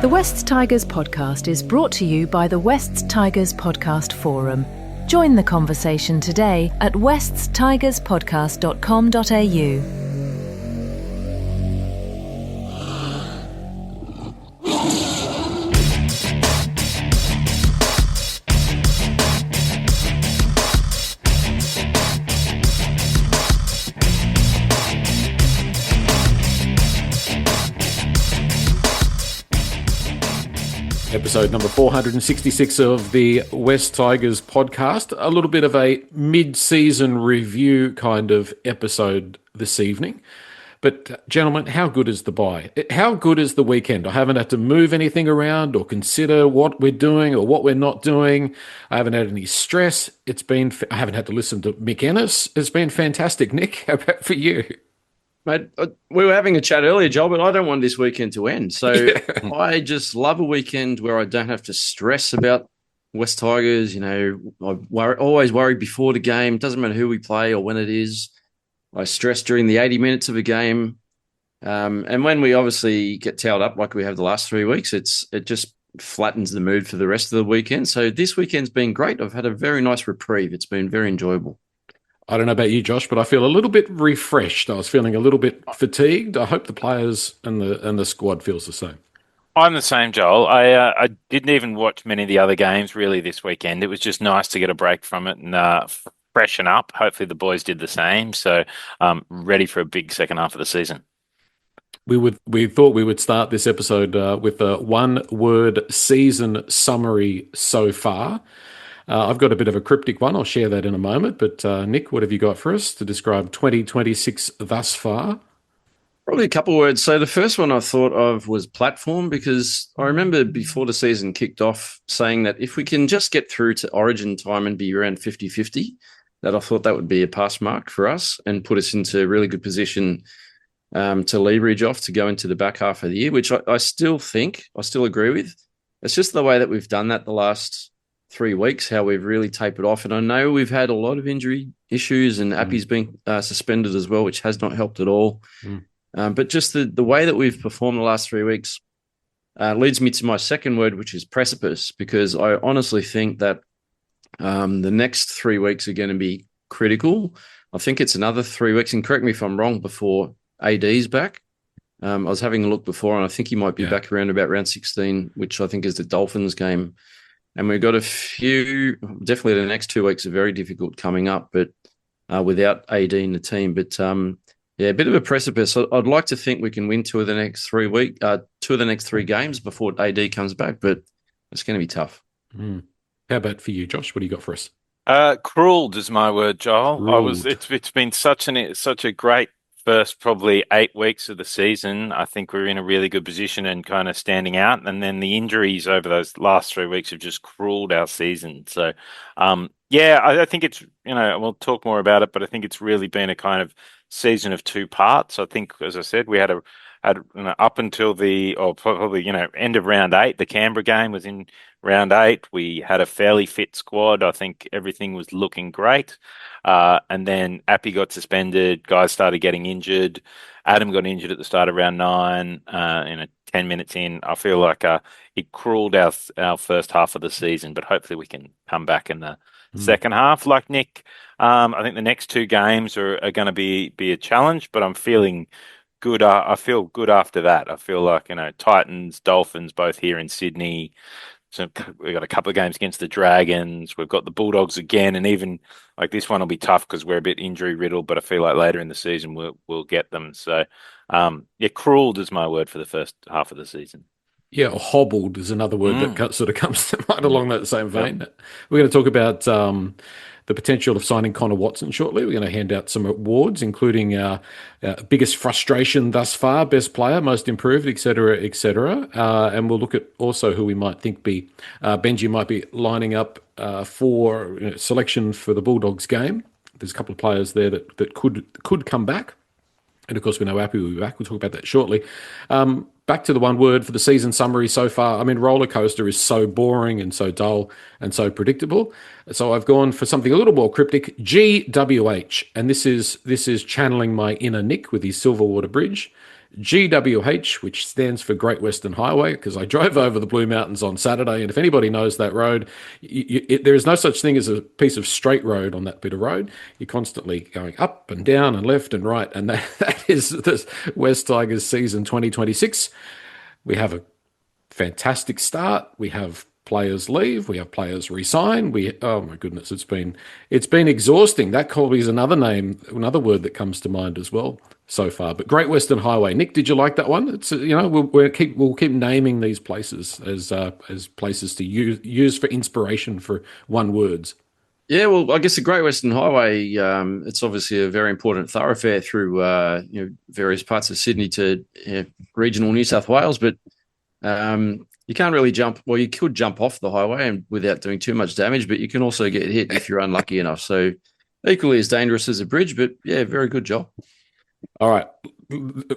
The Wests Tigers podcast is brought to you by the Wests Tigers Podcast Forum. Join the conversation today at weststigerspodcast.com.au. Episode number 466 of the Wests Tigers podcast. A little bit of a mid-season review kind of episode this evening. But gentlemen, how good is the bye? How good is the weekend? I haven't had to move anything around or consider what we're doing or what we're not doing. I haven't had any stress. I haven't had to listen to Mick Ennis. It's been fantastic. Nick, how about for you? Mate, we were having a chat earlier, Joel, but I don't want this weekend to end. So I just love a weekend where I don't have to stress about West Tigers. You know, always worry before the game. Doesn't matter who we play or when it is. I stress during the 80 minutes of a game. And when we obviously get towed up like we have the last 3 weeks, it just flattens the mood for the rest of the weekend. So this weekend's been great. I've had a very nice reprieve. It's been very enjoyable. I don't know about you, Josh, but I feel a little bit refreshed. I was feeling a little bit fatigued. I hope the players and the squad feels the same. I'm the same, Joel. I didn't even watch many of the other games really this weekend. It was just nice to get a break from it and freshen up. Hopefully the boys did the same. So ready for a big second half of the season. We thought we would start this episode with a one-word season summary so far. I've got a bit of a cryptic one. I'll share that in a moment. But Nick, what have you got for us to describe 2026 thus far? Probably a couple of words. So the first one I thought of was platform, because I remember before the season kicked off saying that if we can just get through to Origin time and be around 50-50, that I thought that would be a pass mark for us and put us into a really good position to leverage off to go into the back half of the year, which I still agree with. It's just the way that we've done that the last 3 weeks, how we've really tapered off. And I know we've had a lot of injury issues and Appy's been suspended as well, which has not helped at all. But just the way that we've performed the last 3 weeks leads me to my second word, which is precipice, because I honestly think that the next 3 weeks are going to be critical. I think it's another 3 weeks, and correct me if I'm wrong, before AD's back. I was having a look before, and I think he might be back around about round 16, which I think is the Dolphins game. And we've got definitely the next 2 weeks are very difficult coming up, but without AD in the team. But a bit of a precipice. I'd like to think we can win two of the next 3 games before AD comes back, but it's going to be tough. How about for you, Josh? What do you got for us? Cruelled is my word, Joel. It's been such a great first probably 8 weeks of the season. I think we're in a really good position and kind of standing out. And then the injuries over those last 3 weeks have just cruelled our season. So, I think it's, we'll talk more about it, but I think it's really been a kind of season of two parts. I think, as I said, we had up until end of round 8, the Canberra game was in round 8. We had a fairly fit squad. I think everything was looking great. And then Appy got suspended. Guys started getting injured. Adam got injured at the start of round 9. 10 minutes in, I feel like it cruelled our first half of the season, but hopefully we can come back in the second half. Like Nick, I think the next 2 games are going to be a challenge, but I'm feeling good. I feel good after that. I feel like, Titans, Dolphins, both here in Sydney. So we've got a couple of games against the Dragons. We've got the Bulldogs again, and even like this one will be tough because we're a bit injury riddled. But I feel like later in the season we'll get them. So, cruelled is my word for the first half of the season. Yeah, hobbled is another word that sort of comes to mind along that same vein. Yep. We're going to talk about the potential of signing Connor Watson shortly. We're going to hand out some awards, including our biggest frustration thus far, best player, most improved, etc., etc. And we'll look at also who we might think Benji might be lining up for selection for the Bulldogs game. There's a couple of players there that could come back. And of course, we know Appy will be back. We'll talk about that shortly. Back to the one word for the season summary so far. I mean, roller coaster is so boring and so dull and so predictable. So I've gone for something a little more cryptic, GWH. And this is channeling my inner Nick with his Silverwater Bridge. GWH, which stands for Great Western Highway, because I drove over the Blue Mountains on Saturday, and if anybody knows that road, there is no such thing as a piece of straight road on that bit of road. You're constantly going up and down and left and right, and that is the West Tigers season 2026. We have a fantastic start. We have players leave. We have players resign. Oh my goodness, it's been exhausting. That probably is another word that comes to mind as well so far. But Great Western Highway, Nick, did you like that one? It's we'll keep naming these places as places to use for inspiration for one words. Yeah, well, I guess the Great Western Highway, it's obviously a very important thoroughfare through various parts of Sydney to regional New South Wales, but you can't really jump. Well, you could jump off the highway and without doing too much damage, but you can also get hit if you're unlucky enough. So equally as dangerous as a bridge, but yeah, very good job. All right.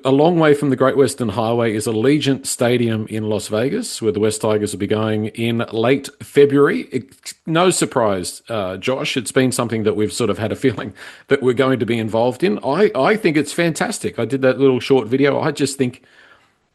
A long way from the Great Western Highway is Allegiant Stadium in Las Vegas, where the West Tigers will be going in late February. No surprise, Josh. It's been something that we've sort of had a feeling that we're going to be involved in. I think it's fantastic. I did that little short video. I just think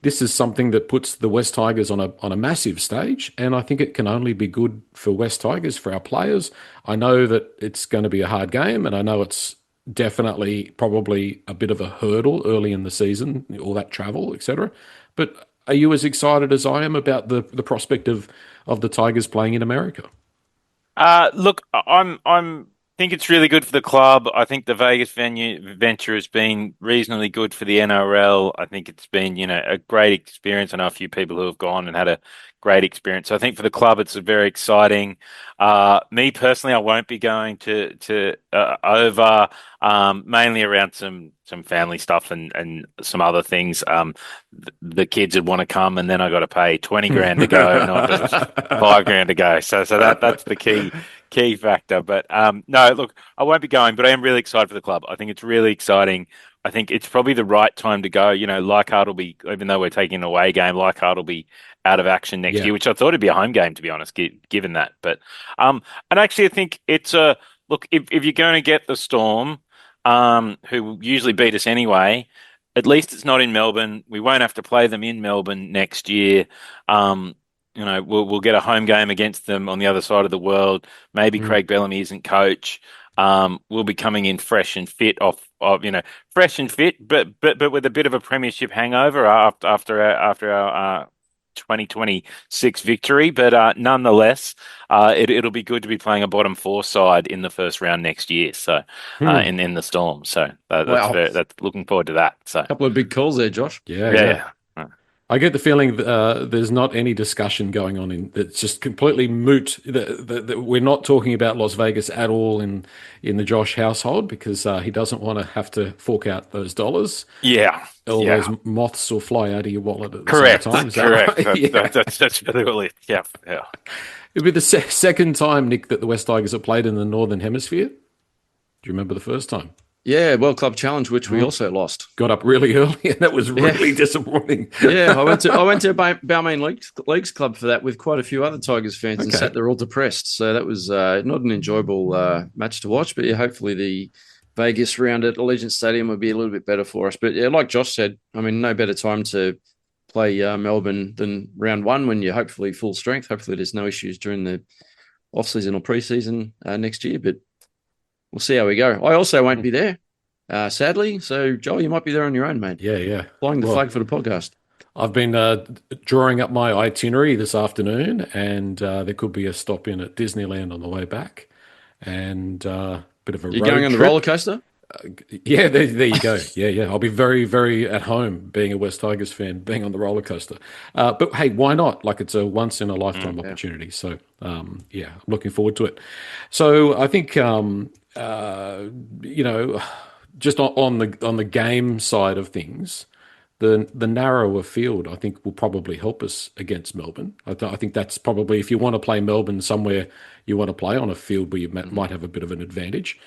this is something that puts the West Tigers on a massive stage, and I think it can only be good for West Tigers, for our players. I know that it's going to be a hard game, and I know it's definitely probably a bit of a hurdle early in the season, all that travel, etc. But are you as excited as I am about the prospect of the Tigers playing in America? Look, I'm think it's really good for the club. I think the Vegas venture has been reasonably good for the NRL. I think it's been, a great experience. I know a few people who have gone and had a great experience. So I think for the club, it's very exciting. Me personally, I won't be going to over, mainly around some family stuff and some other things. The kids would want to come, and then I got to pay 20 grand to go, not just 5 grand to go. So that's the key factor. But no, look, I won't be going, but I am really excited for the club. I think it's really exciting. I think it's probably the right time to go. Leichhardt will be, even though we're taking an away game, Leichhardt will be out of action next year, which I thought would be a home game, to be honest, given that. But and actually, I think it's look, if you're going to get the Storm, who usually beat us anyway, at least it's not in Melbourne. We won't have to play them in Melbourne next year. We'll get a home game against them on the other side of the world. Maybe Craig Bellamy isn't coach. We'll be coming in fresh and fit fresh and fit, but with a bit of a premiership hangover after our 2026 victory. But nonetheless, it'll be good to be playing a bottom 4 side in the first round next year. So in the Storm. So that's looking forward to that. So a couple of big calls there, Josh. Yeah. I get the feeling there's not any discussion going on it's just completely moot. We're not talking about Las Vegas at all in the Josh household, because he doesn't want to have to fork out those dollars. Yeah. Those moths will fly out of your wallet at the Correct. same time. Correct. Right? That's really it. Yeah. It'll be the second time, Nick, that the West Tigers have played in the Northern Hemisphere. Do you remember the first time? Yeah, World Club Challenge, which we also lost. Got up really early, and that was really disappointing. Yeah, I went to Balmain Leagues Club for that with quite a few other Tigers fans, and sat there all depressed. So that was not an enjoyable match to watch. But yeah, hopefully the Vegas round at Allegiant Stadium will be a little bit better for us. But yeah, like Josh said, I mean, no better time to play Melbourne than round 1 when you're hopefully full strength. Hopefully there's no issues during the off-season or pre-season next year. But we'll see how we go. I also won't be there, sadly. So, Joel, you might be there on your own, mate. Yeah. Flying the flag for the podcast. I've been drawing up my itinerary this afternoon, and there could be a stop in at Disneyland on the way back, and a bit of a road trip. You're going on the roller coaster? Yeah, there you go. Yeah. I'll be very, very at home being a West Tigers fan, being on the roller coaster. But hey, why not? Like, it's a once in a lifetime opportunity. So, I'm looking forward to it. So I think, just on the game side of things, the narrower field, I think, will probably help us against Melbourne. I think that's probably, if you want to play Melbourne somewhere, you want to play on a field where you might have a bit of an advantage.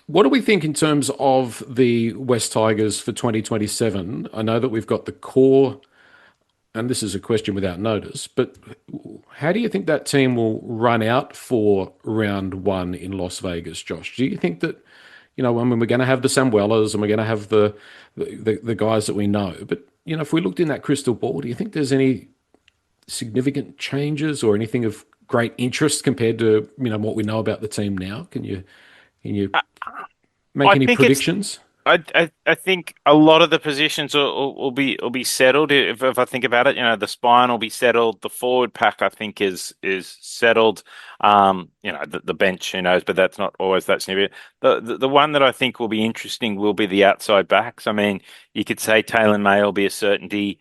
What do we think in terms of the West Tigers for 2027? I know that we've got the core, and this is a question without notice, but how do you think that team will run out for round 1 in Las Vegas, Josh? Do you think that I mean, we're going to have the Samuelas and we're going to have the guys that we know. But, if we looked in that crystal ball, do you think there's any significant changes or anything of great interest compared to, what we know about the team now? Can you make I any think predictions? I think a lot of the positions will be settled if I think about it. The spine will be settled. The forward pack I think is settled. The bench, who knows, but that's not always that significant. The one that I think will be interesting will be the outside backs. I mean, you could say Taylor May will be a certainty.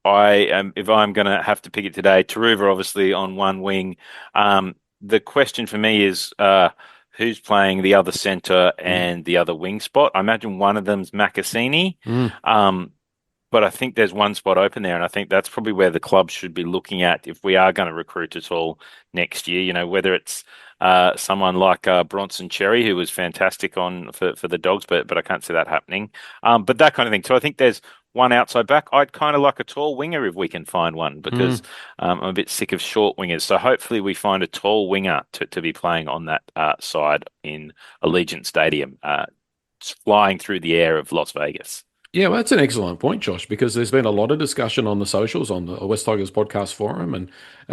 If I'm going to have to pick it today, Taruva obviously on one wing. The question for me is who's playing the other centre and the other wing spot. I imagine one of them's Makasini. But I think there's one spot open there, and I think that's probably where the club should be looking at if we are going to recruit at all next year. Whether it's someone like Bronson Cherry, who was fantastic for the Dogs, but I can't see that happening. But that kind of thing. So I think there's one outside back. I'd kind of like a tall winger if we can find one, because I'm a bit sick of short wingers. So hopefully we find a tall winger to be playing on that side in Allegiant Stadium, flying through the air of Las Vegas. Yeah, well, that's an excellent point, Josh, because there's been a lot of discussion on the socials, on the West Tigers podcast forum and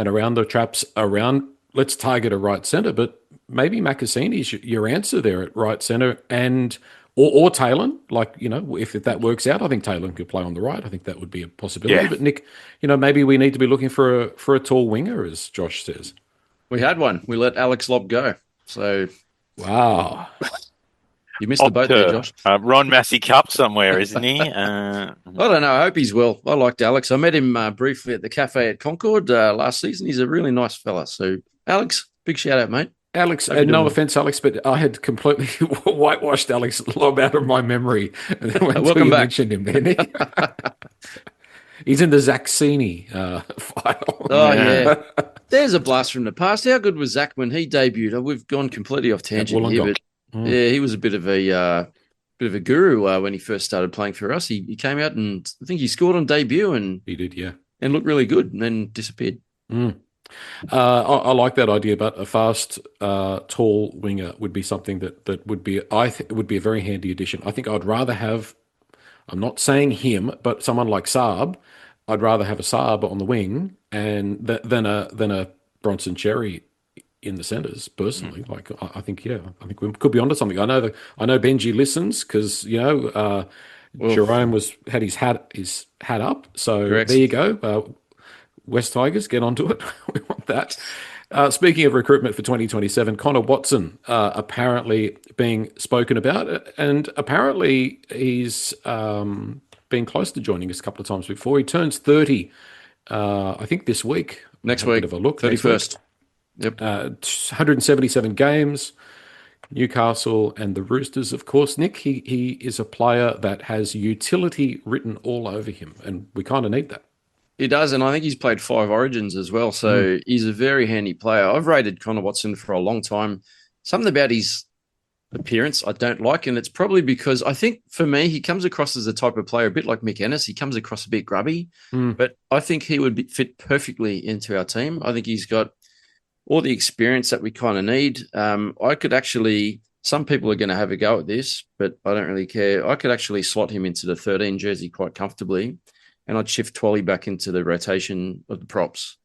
around the traps around let's target a right centre, but maybe Makasini's your answer there at right centre, and or Taylor, if that works out, I think Taylor could play on the right. I think that would be a possibility. Yeah. But Nick, maybe we need to be looking for a tall winger, as Josh says. We had one. We let Alex Lobb go. So wow. You missed the boat there, Josh. Ron Massey Cup somewhere, isn't he? I don't know. I hope he's well. I liked Alex. I met him briefly at the cafe at Concord last season. He's a really nice fella. So, Alex, big shout out, mate. Alex, no offense, Alex, but I had completely whitewashed Alex Lobb out of my memory. And then until you mentioned him, then he's in the Zaxini file. Oh, yeah. There's a blast from the past. How good was Zach when he debuted? We've gone completely off tangent here, but yeah, he was a bit of a guru when he first started playing for us. He came out and I think he scored on debut, and he did, yeah, and looked really good, and then disappeared. I like that idea, but a fast, tall winger would be something that would be would be a very handy addition. I think I'd rather have, I'm not saying him, but someone like Saab. I'd rather have a Saab on the wing and than a Bronson Cherry in the centres, personally. I think we could be onto something. I know Benji listens because Jerome had his hat up. So Correct. There you go. West Tigers, get onto it. We want that. Speaking of recruitment for 2027, Connor Watson apparently being spoken about, and apparently he's been close to joining us a couple of times before. He turns 30, I think this week. Next week, of a look. 31st. Yep. 177 games, Newcastle and the Roosters, of course. Nick, he is a player that has utility written all over him, and we kind of need that. He does, and I think he's played 5 Origins as well, so he's a very handy player. I've rated Connor Watson for a long time. Something about his appearance I don't like, and it's probably because I think for me he comes across as a type of player a bit like Mick Ennis. He comes across a bit grubby, but I think he would fit perfectly into our team. I think he's got all the experience that we kind of need. I could actually, some people are going to have a go at this, but I don't really care. I could actually slot him into the 13 jersey quite comfortably, and I'd shift Twally back into the rotation of the props.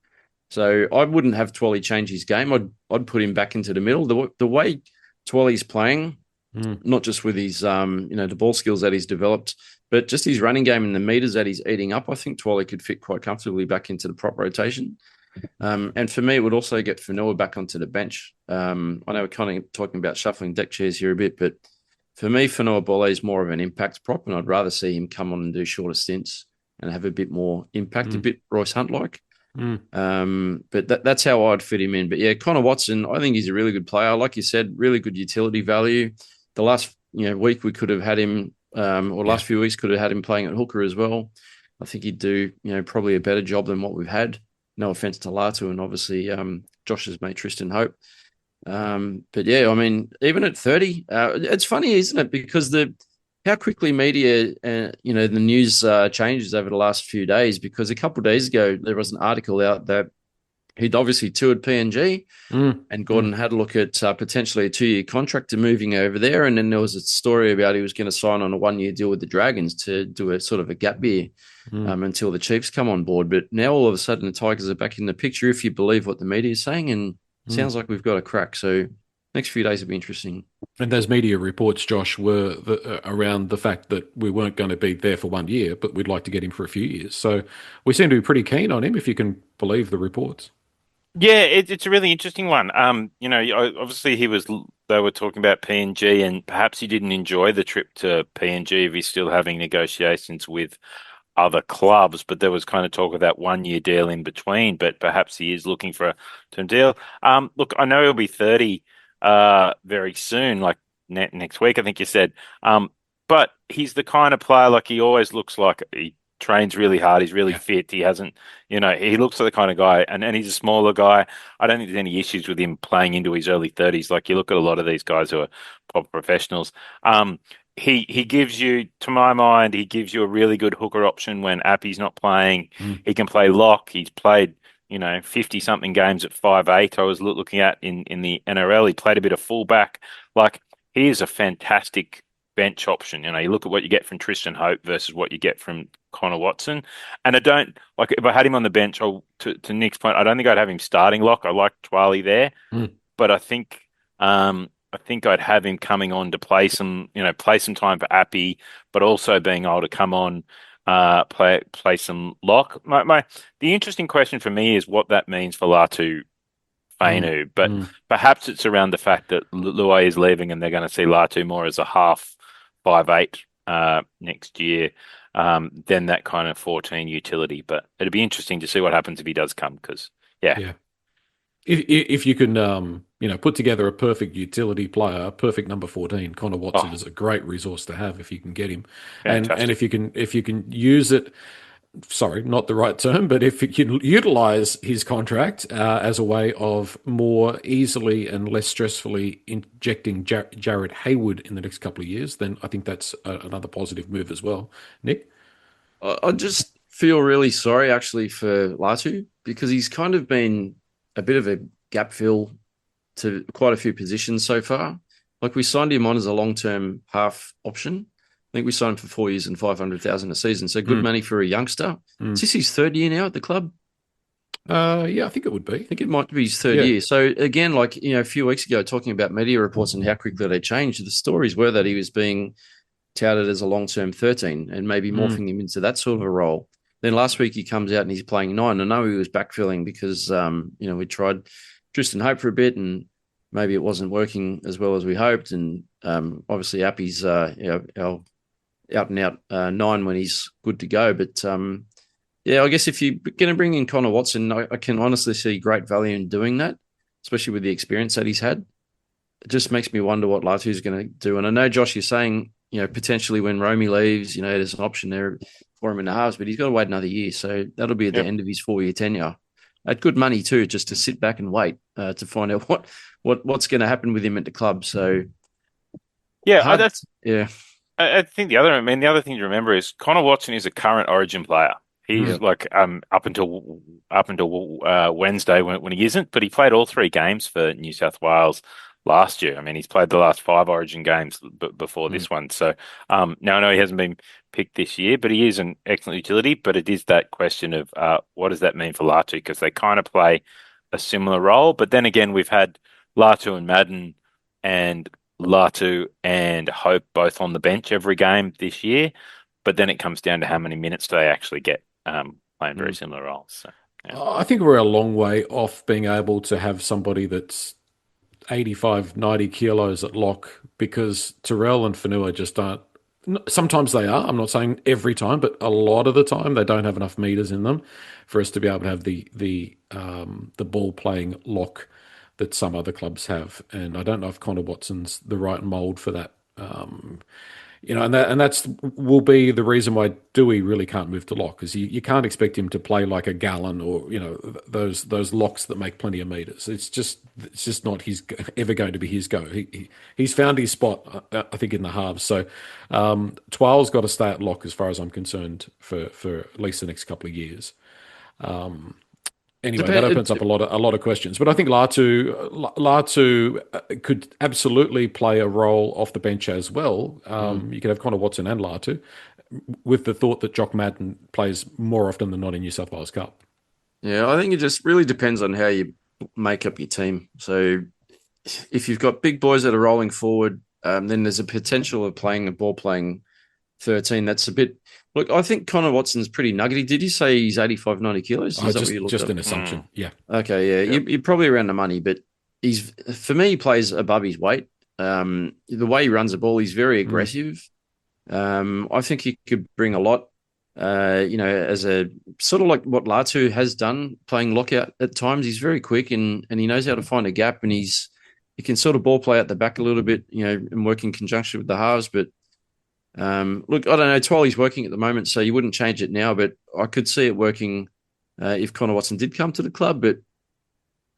So I wouldn't have Twally change his game. I'd put him back into the middle. The way Twally's playing, not just with his the ball skills that he's developed, but just his running game and the meters that he's eating up, I think Twally could fit quite comfortably back into the prop rotation. And for me, it would also get Fanua back onto the bench. I know we're kind of talking about shuffling deck chairs here a bit, but for me, Fanua Bole is more of an impact prop, and I'd rather see him come on and do shorter stints and have a bit more impact, a bit Royce Hunt-like. But that's how I'd fit him in. But yeah, Connor Watson, I think he's a really good player. Like you said, really good utility value. The last week we could have had him, last few weeks could have had him playing at hooker as well. I think he'd do probably a better job than what we've had. No offense to Latu and obviously Josh's mate Tristan Hope. But yeah, I mean, even at 30, it's funny, isn't it? Because how quickly media, the news changes over the last few days. Because a couple of days ago, there was an article out that He'd obviously toured PNG, and Gordon had a look at potentially a 2-year contract to moving over there. And then there was a story about he was going to sign on a 1-year deal with the Dragons to do a sort of a gap year until the Chiefs come on board. But now all of a sudden the Tigers are back in the picture, if you believe what the media is saying, and sounds like we've got a crack. So next few days will be interesting. And those media reports, Josh, were around the fact that we weren't going to be there for 1 year, but we'd like to get him for a few years. So we seem to be pretty keen on him, if you can believe the reports. Yeah, it's a really interesting one. Obviously they were talking about PNG, and perhaps he didn't enjoy the trip to PNG if he's still having negotiations with other clubs, but there was kind of talk of that 1-year deal in between, but perhaps he is looking for a term deal. Look, I know he'll be 30 very soon, like next week, I think you said. But he's the kind of player, like, he always looks like he trains really hard. He's really fit. He hasn't, he looks like the kind of guy, and he's a smaller guy. I don't think there's any issues with him playing into his early 30s. Like, you look at a lot of these guys who are proper professionals. He gives you, to my mind, he gives you a really good hooker option when Appy's not playing. He can play lock. He's played 50-something games at 5'8". I was looking at in the NRL. He played a bit of fullback. Like, he is a fantastic bench option. You look at what you get from Tristan Hope versus what you get from Connor Watson. And I don't, like, if I had him on the bench, to Nick's point, I don't think I'd have him starting lock. I like Twali there. But I think I'd have him coming on to play some time for Appy, but also being able to come on, play some lock. The interesting question for me is what that means for Latu Fainu, but perhaps it's around the fact that Luai is leaving and they're going to see Latu more as a half 5'8" next year, than that kind of 14 utility. But it'd be interesting to see what happens if he does come, because if you can put together a perfect utility player, a perfect number 14, Connor Watson is a great resource to have if you can get him. And if you can use it, sorry, not the right term, but if you can utilize his contract as a way of more easily and less stressfully injecting Jared Hayward in the next couple of years, then I think that's another positive move as well. Nick? I just feel really sorry actually for Latu, because he's kind of been a bit of a gap fill to quite a few positions so far. Like, we signed him on as a long-term half option. I think we signed him for 4 years and 500,000 a season. So good money for a youngster. Is this his third year now at the club? Yeah, I think it would be. I think it might be his third year. So again, like, a few weeks ago, talking about media reports and how quickly they changed, the stories were that he was being touted as a long-term 13 and maybe morphing him into that sort of a role. Then last week he comes out and he's playing 9. I know he was backfilling because, we tried Tristan Hope for a bit and maybe it wasn't working as well as we hoped. And obviously Appy's our out and out 9 when he's good to go. But I guess if you're going to bring in Connor Watson, I can honestly see great value in doing that, especially with the experience that he's had. It just makes me wonder what Latu's going to do. And I know, Josh, you're saying, potentially when Romy leaves, there's an option there for him in the halves, but he's got to wait another year. So that'll be at the end of his 4-year tenure. At good money too, just to sit back and wait to find out what's going to happen with him at the club. So I think the other thing to remember is Connor Watson is a current Origin player. He's like up until Wednesday when he isn't, but he played all 3 games for New South Wales last year. I mean, he's played the last 5 Origin games before this one. So now I know he hasn't been picked this year, but he is an excellent utility. But it is that question of what does that mean for Latu, because they kind of play a similar role. But then again, we've had Latu and Madden and Latu and Hope both on the bench every game this year. But then it comes down to how many minutes do they actually get playing very similar roles. So, I think we're a long way off being able to have somebody that's 85, 90 kilos at lock, because Terrell and Fanua just aren't. Sometimes they are. I'm not saying every time, but a lot of the time they don't have enough meters in them for us to be able to have the ball playing lock that some other clubs have. And I don't know if Connor Watson's the right mold for that. And that's will be the reason why Dewey really can't move to lock, because you can't expect him to play like a Gallon or those locks that make plenty of meters. It's just not ever going to be his go. He's found his spot, I think, in the halves. So Twal's got to stay at lock as far as I'm concerned for at least the next couple of years. Anyway, that opens up a lot of questions. But I think Latu could absolutely play a role off the bench as well. You could have Connor Watson and Latu, with the thought that Jock Madden plays more often than not in New South Wales Cup. Yeah, I think it just really depends on how you make up your team. So if you've got big boys that are rolling forward, then there's a potential of playing a ball playing 13. That's a bit. Look, I think Connor Watson's pretty nuggety. Did you say he's 85, 90 kilos? Is that what you looked just up? an assumption. Yeah. Okay, yeah. You're probably around the money, but for me, he plays above his weight. The way he runs the ball, he's very aggressive. I think he could bring a lot. As a sort of like what Latu has done, playing lockout at times. He's very quick and he knows how to find a gap, and he can sort of ball play at the back a little bit, and work in conjunction with the halves. But look, I don't know. Twiley's working at the moment, so you wouldn't change it now, but I could see it working if Connor Watson did come to the club. But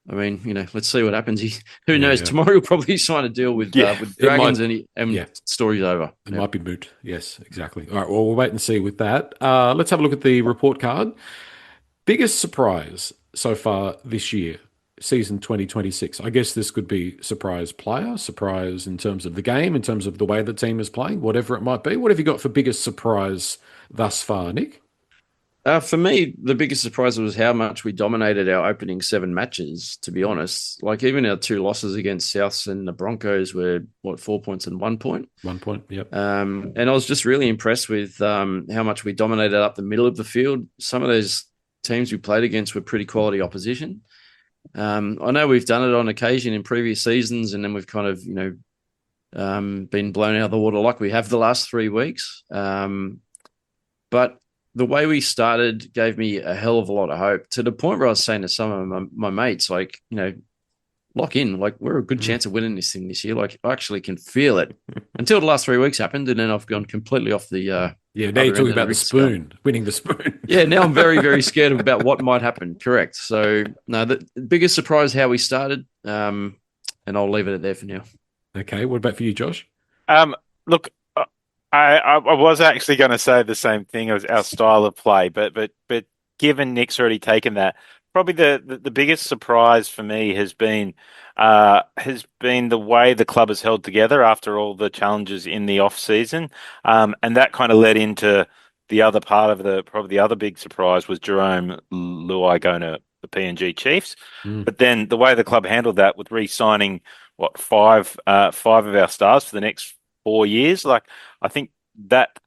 I mean, let's see what happens. Who knows? Yeah. Tomorrow he'll probably sign a deal with Dragons, and story's over. It might be moot. Yes, exactly. All right. Well, we'll wait and see with that. Let's have a look at the report card. Biggest surprise so far this year, season 2026. I guess this could be surprise player, surprise in terms of the game, in terms of the way the team is playing, whatever it might be. What have you got for biggest surprise thus far, Nick? For me, the biggest surprise was how much we dominated our opening 7 matches, to be honest. Like, even our 2 losses against Souths and the Broncos were, 4 points and 1 point? 1 point, yep. And I was just really impressed with how much we dominated up the middle of the field. Some of those teams we played against were pretty quality opposition. I know we've done it on occasion in previous seasons, and then we've kind of, been blown out of the water like we have the last 3 weeks. But the way we started gave me a hell of a lot of hope, to the point where I was saying to some of my mates, like, lock in. Like, we're a good chance of winning this thing this year. Like, I actually can feel it until the last 3 weeks happened. And then I've gone completely off the, now you're talking about the spoon, winning the spoon. Yeah. Now I'm very, very scared about what might happen. Correct. So no, the biggest surprise, how we started. And I'll leave it at there for now. Okay. What about for you, Josh? Look, I was actually going to say the same thing as our style of play, but given Nick's already taken that, probably the biggest surprise for me has been the way the club has held together after all the challenges in the off season, and that kind of led into the other part of the other big surprise was Jerome Luai going to the PNG Chiefs, but then the way the club handled that with re-signing five of our stars for the next 4 years. Like, I think that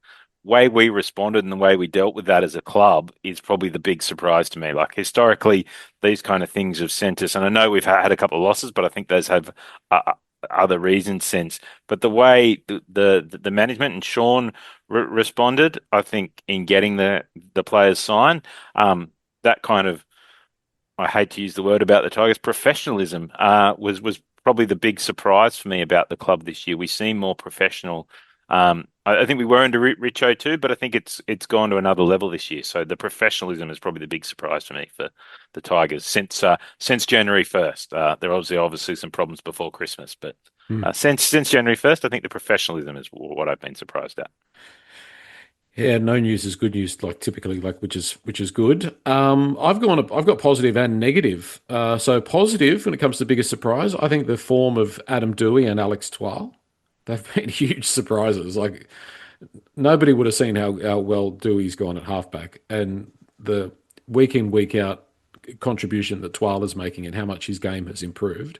way we responded and the way we dealt with that as a club is probably the big surprise to me. Like, historically, these kind of things have sent us, and I know we've had a couple of losses, but I think those have other reasons since. But the way the management and Sean responded, I think, in getting the players signed, that kind of, I hate to use the word about the Tigers, professionalism was probably the big surprise for me about the club this year. We seem more professional. I think we were under Richo too, but I think it's gone to another level this year. So the professionalism is probably the big surprise for me for the Tigers since January 1st. There are obviously some problems before Christmas, but since January 1st, I think the professionalism is what I've been surprised at. Yeah, no news is good news, like typically, which is good. I've got positive and negative. So positive when it comes to biggest surprise, I think the form of Adam Doueihi and Alex Twal. They've been huge surprises. Like, nobody would have seen how well Doueihi's gone at halfback, and the week in, week out contribution that Twal is making and how much his game has improved.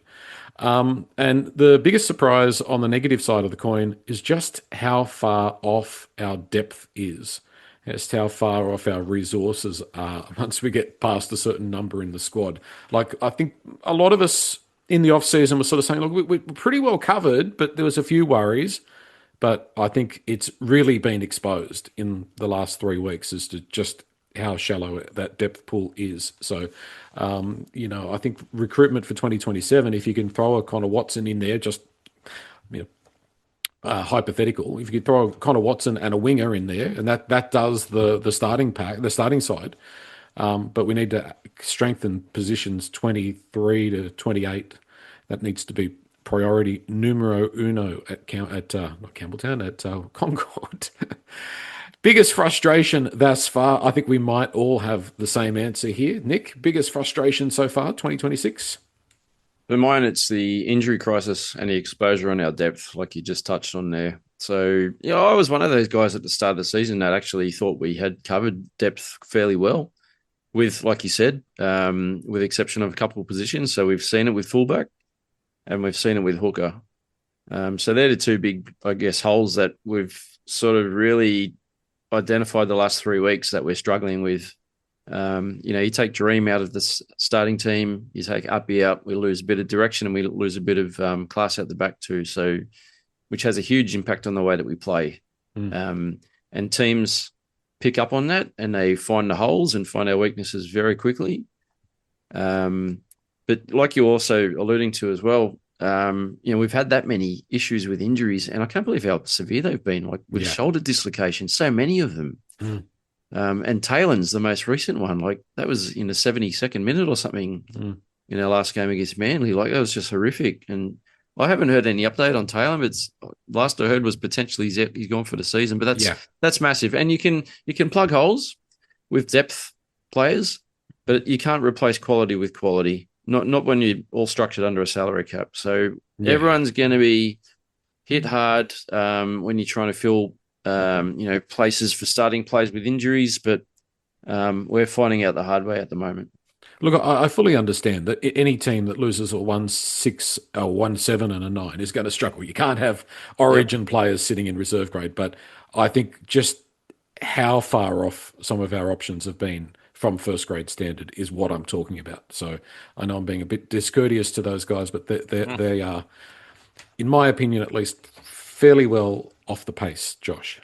And the biggest surprise on the negative side of the coin is just how far off our depth is. Just how far off our resources are once we get past a certain number in the squad. Like, I think a lot of us in the off-season were sort of saying, look, we're pretty well covered, but there was a few worries. But I think it's really been exposed in the last 3 weeks as to just how shallow that depth pool is. So, I think recruitment for 2027, if you can throw a Connor Watson in there, just hypothetical, if you could throw a Connor Watson and a winger in there, and that does the starting pack, the starting side. But we need to strengthen positions 23 to 28. That needs to be priority numero uno at not Campbelltown, at Concord. Biggest frustration thus far? I think we might all have the same answer here. Nick, biggest frustration so far, 2026? For mine, it's the injury crisis and the exposure on our depth, like you just touched on there. So, I was one of those guys at the start of the season that actually thought we had covered depth fairly well with, like you said, with the exception of a couple of positions. So we've seen it with fullback and we've seen it with hooker. So they're the two big, I guess, holes that we've sort of really identified the last 3 weeks that we're struggling with. You take Dream out of the starting team, you take Uppy out, we lose a bit of direction and we lose a bit of class out the back too. So, which has a huge impact on the way that we play. And teams pick up on that and they find the holes and find our weaknesses very quickly. But like you're also alluding to as well, we've had that many issues with injuries, and I can't believe how severe they've been, like with shoulder dislocation, so many of them. And Taylor's the most recent one. Like that was in the 72nd minute or something in our last game against Manly. Like that was just horrific. And I haven't heard any update on Taylor. But last I heard was potentially he's gone for the season. But that's massive. And you can plug holes with depth players, but you can't replace quality with quality. Not when you're all structured under a salary cap. So everyone's going to be hit hard when you're trying to fill places for starting players with injuries, but we're finding out the hard way at the moment. Look, I fully understand that any team that loses a 1-6, a 1-7 and a 9 is going to struggle. You can't have origin players sitting in reserve grade, but I think just how far off some of our options have been from first grade standard is what I'm talking about. So I know I'm being a bit discourteous to those guys, but they are, in my opinion at least, fairly well off the pace, Josh.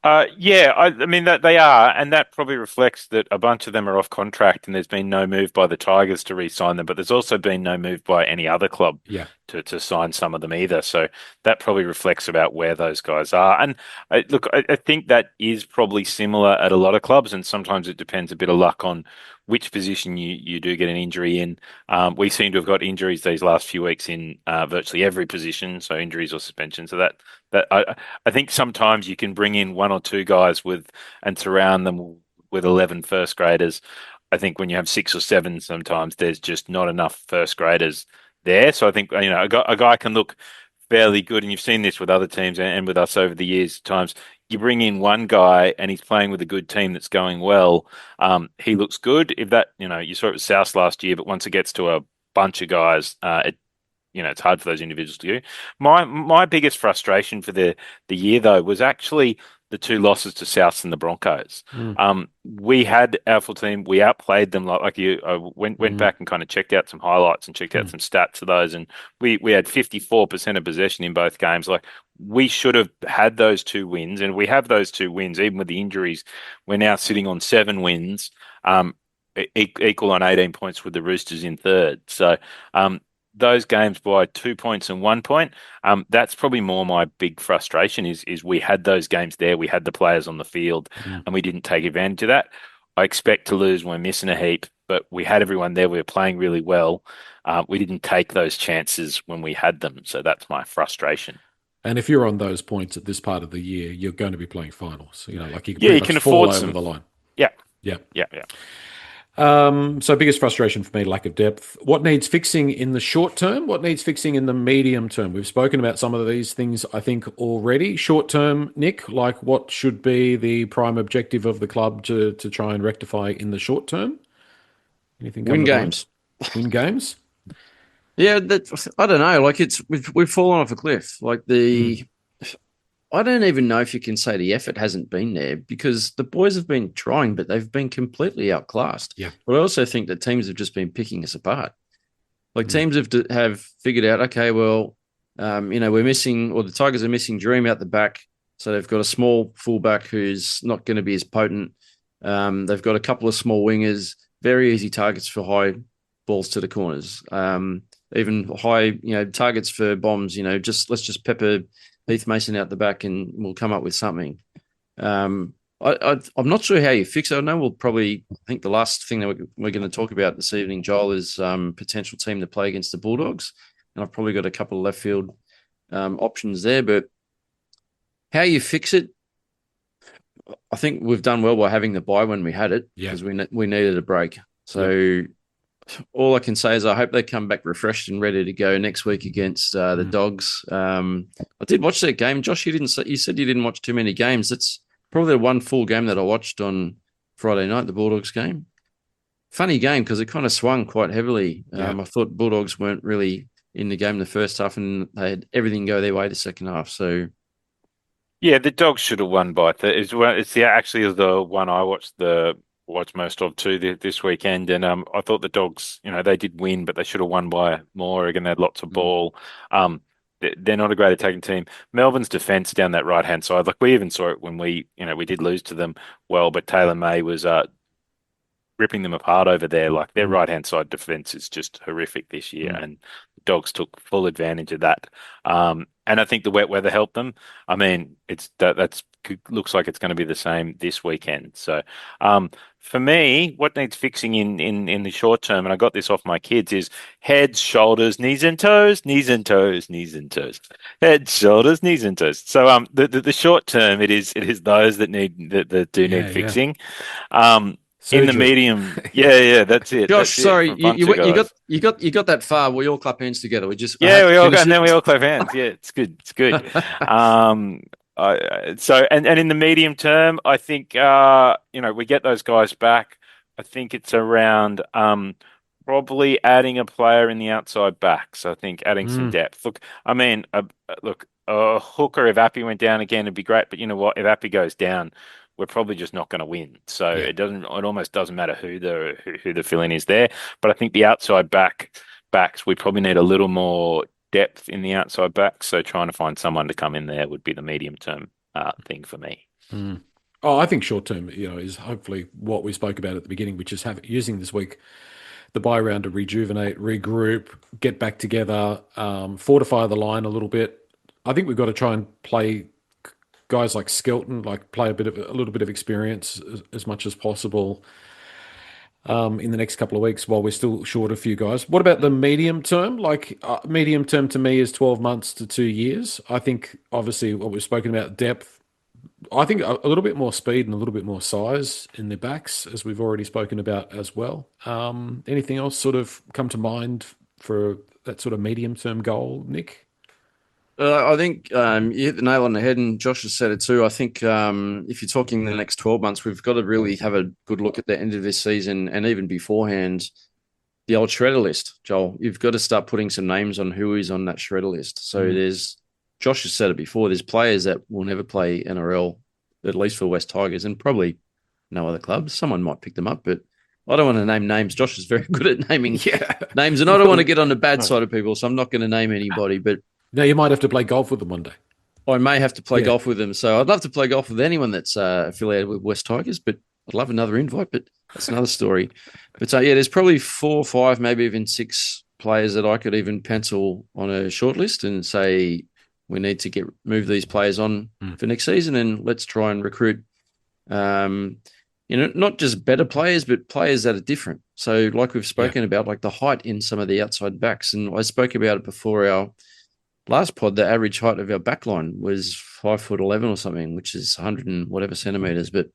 I mean that they are, and that probably reflects that a bunch of them are off contract, and there's been no move by the Tigers to re-sign them. But there's also been no move by any other club to sign some of them either. So that probably reflects about where those guys are. And I think that is probably similar at a lot of clubs, and sometimes it depends a bit of luck on which position you do get an injury in. We seem to have got injuries these last few weeks in virtually every position, so injuries or suspension. So that I think sometimes you can bring in one or two guys and surround them with 11 first graders. I think when you have 6 or 7, sometimes there's just not enough first graders there. So I think a guy can look fairly good, and you've seen this with other teams and with us over the years. Times you bring in one guy and he's playing with a good team that's going well, he looks good. If that, you saw it with South last year, but once it gets to a bunch of guys, it's hard for those individuals to do. My biggest frustration for the year though was actually the 2 losses to Souths and the Broncos. We had our full team. We outplayed them like you. I went back and kind of checked out some highlights and checked out some stats of those, and we had 54% of possession in both games. Like we should have had those 2 wins, and we have those 2 wins even with the injuries. We're now sitting on 7 wins, equal on 18 points with the Roosters in third. So those games by 2 points and 1 point, that's probably more my big frustration is we had those games there, we had the players on the field, and we didn't take advantage of that. I expect to lose when we're missing a heap, but we had everyone there, we were playing really well. We didn't take those chances when we had them, so that's my frustration. And if you're on those points at this part of the year, you're going to be playing finals. You can afford fall some. over the line. Yeah. So biggest frustration for me, lack of depth. What needs fixing in the short term? What needs fixing in the medium term? We've spoken about some of these things, I think, already. Short term, Nick, like what should be the prime objective of the club to try and rectify in the short term? Anything? Win games. Win games? Yeah, I don't know. Like we've fallen off a cliff. Like I don't even know if you can say the effort hasn't been there, because the boys have been trying, but they've been completely outclassed. Yeah. But I also think that teams have just been picking us apart. Like teams have figured out, okay, well, we're missing, or the Tigers are missing Dream out the back, so they've got a small fullback who's not going to be as potent. They've got a couple of small wingers, very easy targets for high balls to the corners. Even high, targets for bombs. Let's just pepper Heath Mason out the back and we'll come up with something. I'm not sure how you fix it. I know I think the last thing that we're going to talk about this evening, Joel, is potential team to play against the Bulldogs. And I've probably got a couple of left field options there. But how you fix it, I think we've done well by having the bye when we had it Yeah. because we needed a break. So all I can say is I hope they come back refreshed and ready to go next week against the Dogs. I did watch that game. Josh, you said you didn't watch too many games. It's probably the one full game that I watched on Friday night, the Bulldogs game. Funny game because it kind of swung quite heavily. I thought Bulldogs weren't really in the game in the first half, and they had everything go their way the second half. So Yeah, the Dogs should have won by actually the one I watched most of too this weekend, and I thought the Dogs, they did win, but they should have won by more. Again, they had lots of ball. They're not a great attacking team. Melbourne's defense down that right hand side, like we even saw it when we did lose to them. Well, but Taylor May was ripping them apart over there. Like their right hand side defense is just horrific this year, and the Dogs took full advantage of that. And I think the wet weather helped them. I mean, looks like it's going to be the same this weekend. So, for me, what needs fixing in the short term, and I got this off my kids, is heads, shoulders, knees and toes, knees and toes, knees and toes, heads, shoulders, knees and toes. So, the short term, it is those that need fixing. In the medium, that's it. Josh, that's sorry, it you got that far. We all clap hands together. We just and then we all clap hands. Yeah, it's good. It's good. And in the medium term, I think we get those guys back. I think it's around probably adding a player in the outside backs. I think adding some depth. Look, I mean, a hooker if Appy went down again, it'd be great. But you know what? If Appy goes down, we're probably just not going to win. So it almost doesn't matter who the fill-in is there. But I think the outside backs, we probably need a little more depth in the outside backs. So trying to find someone to come in there would be the medium-term thing for me. Oh, I think short-term, is hopefully what we spoke about at the beginning, which is using this week the bye round to rejuvenate, regroup, get back together, fortify the line a little bit. I think we've got to try and play guys like Skelton, play a little bit of experience as much as possible in the next couple of weeks while we're still short a few guys. What about the medium term? Medium term to me is 12 months to 2 years. I think obviously what we've spoken about, depth. I think a little bit more speed and a little bit more size in the backs, as we've already spoken about as well. Anything else sort of come to mind for that sort of medium term goal, Nick? I think you hit the nail on the head, and Josh has said it too. I think if you're talking the next 12 months, we've got to really have a good look at the end of this season and even beforehand, the old shredder list, Joel. You've got to start putting some names on who is on that shredder list. So Josh has said it before, there's players that will never play NRL, at least for West Tigers, and probably no other clubs. Someone might pick them up, but I don't want to name names. Josh is very good at naming names, and I don't want to get on the bad side of people, so I'm not going to name anybody, but no, you might have to play golf with them one day. I may have to play golf with them. So I'd love to play golf with anyone that's affiliated with West Tigers, but I'd love another invite, but that's another story. But there's probably 4 or 5, maybe even 6 players that I could even pencil on a short list and say we need to move these players on for next season, and let's try and recruit, not just better players, but players that are different. So like we've spoken about, like the height in some of the outside backs, and I spoke about it before our last pod, the average height of our backline was 5'11" or something, which is 100 and whatever centimeters, but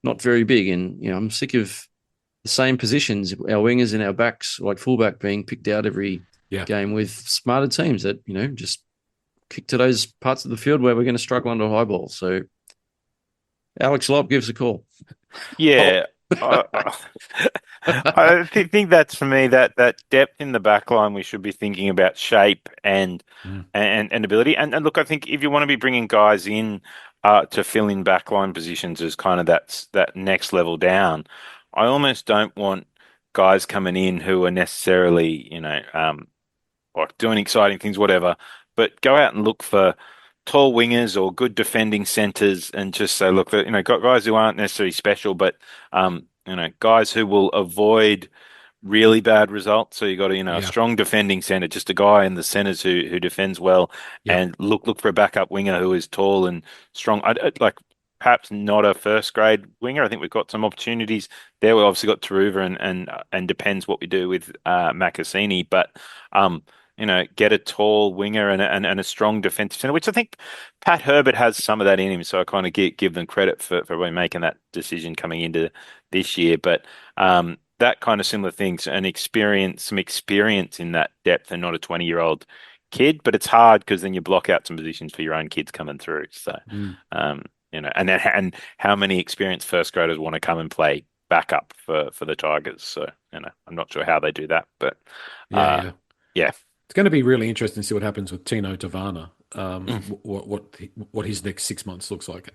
not very big. And, I'm sick of the same positions, our wingers and our backs, like fullback, being picked out every game with smarter teams that, just kick to those parts of the field where we're going to struggle under high ball. So Alex Lobb gives a call. Yeah. I think that's for me that depth in the back line, we should be thinking about shape and ability. And look, I think if you want to be bringing guys in to fill in backline positions as kind of that next level down, I almost don't want guys coming in who are necessarily, like doing exciting things, whatever, but go out and look for tall wingers or good defending centers and just say, look, guys who aren't necessarily special, but, guys who will avoid really bad results. So you got a strong defending center, just a guy in the centers who defends well, and look for a backup winger who is tall and strong. Like perhaps not a first grade winger. I think we've got some opportunities there. We've obviously got Taruva and depends what we do with Makasini, but get a tall winger and a strong defensive centre, which I think Pat Herbert has some of that in him. So I kind of give them credit for really making that decision coming into this year. But that kind of similar things and some experience in that depth and not a 20-year-old kid. But it's hard because then you block out some positions for your own kids coming through. So, and how many experienced first graders want to come and play backup for the Tigers? So, I'm not sure how they do that, but yeah. It's going to be really interesting to see what happens with Tino Tavana, what his next 6 months looks like.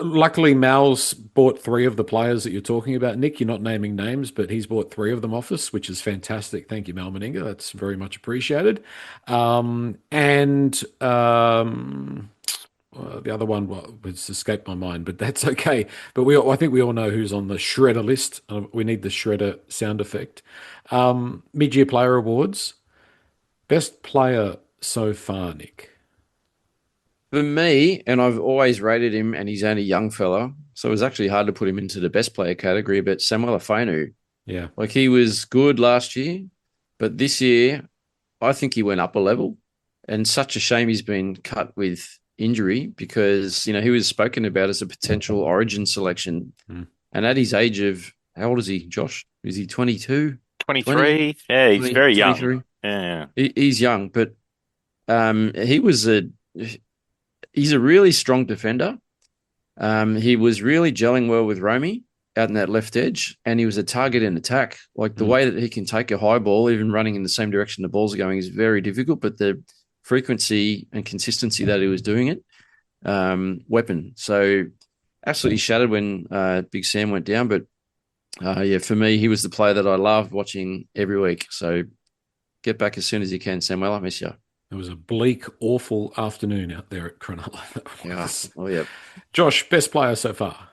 Luckily, Mal's bought 3 of the players that you're talking about, Nick. You're not naming names, but he's bought 3 of them off us, which is fantastic. Thank you, Mal Meninga. That's very much appreciated. The other one has escaped my mind, but that's okay. But I think we all know who's on the shredder list. We need the shredder sound effect. Mid-year player awards. Best player so far, Nick. For me, and I've always rated him, and he's only a young fella, so it was actually hard to put him into the best player category, but Samuel Afenu. Yeah. Like, he was good last year, but this year, I think he went up a level. And such a shame he's been cut with injury because, he was spoken about as a potential Origin selection. And at his age of, how old is he, Josh? Is he 22? 23. 20? Yeah, he's very 23. young. Yeah. He's young, but he's a really strong defender. He was really gelling well with Romy out in that left edge, and he was a target in attack. Like, the way that he can take a high ball, even running in the same direction the balls are going, is very difficult, but the frequency and consistency that he was doing it, weapon. So absolutely shattered when Big Sam went down, but for me, he was the player that I loved watching every week. So get back as soon as you can, Samuel. I miss you. It was a bleak, awful afternoon out there at Cronulla. Yeah. Oh, yeah. Josh, best player so far?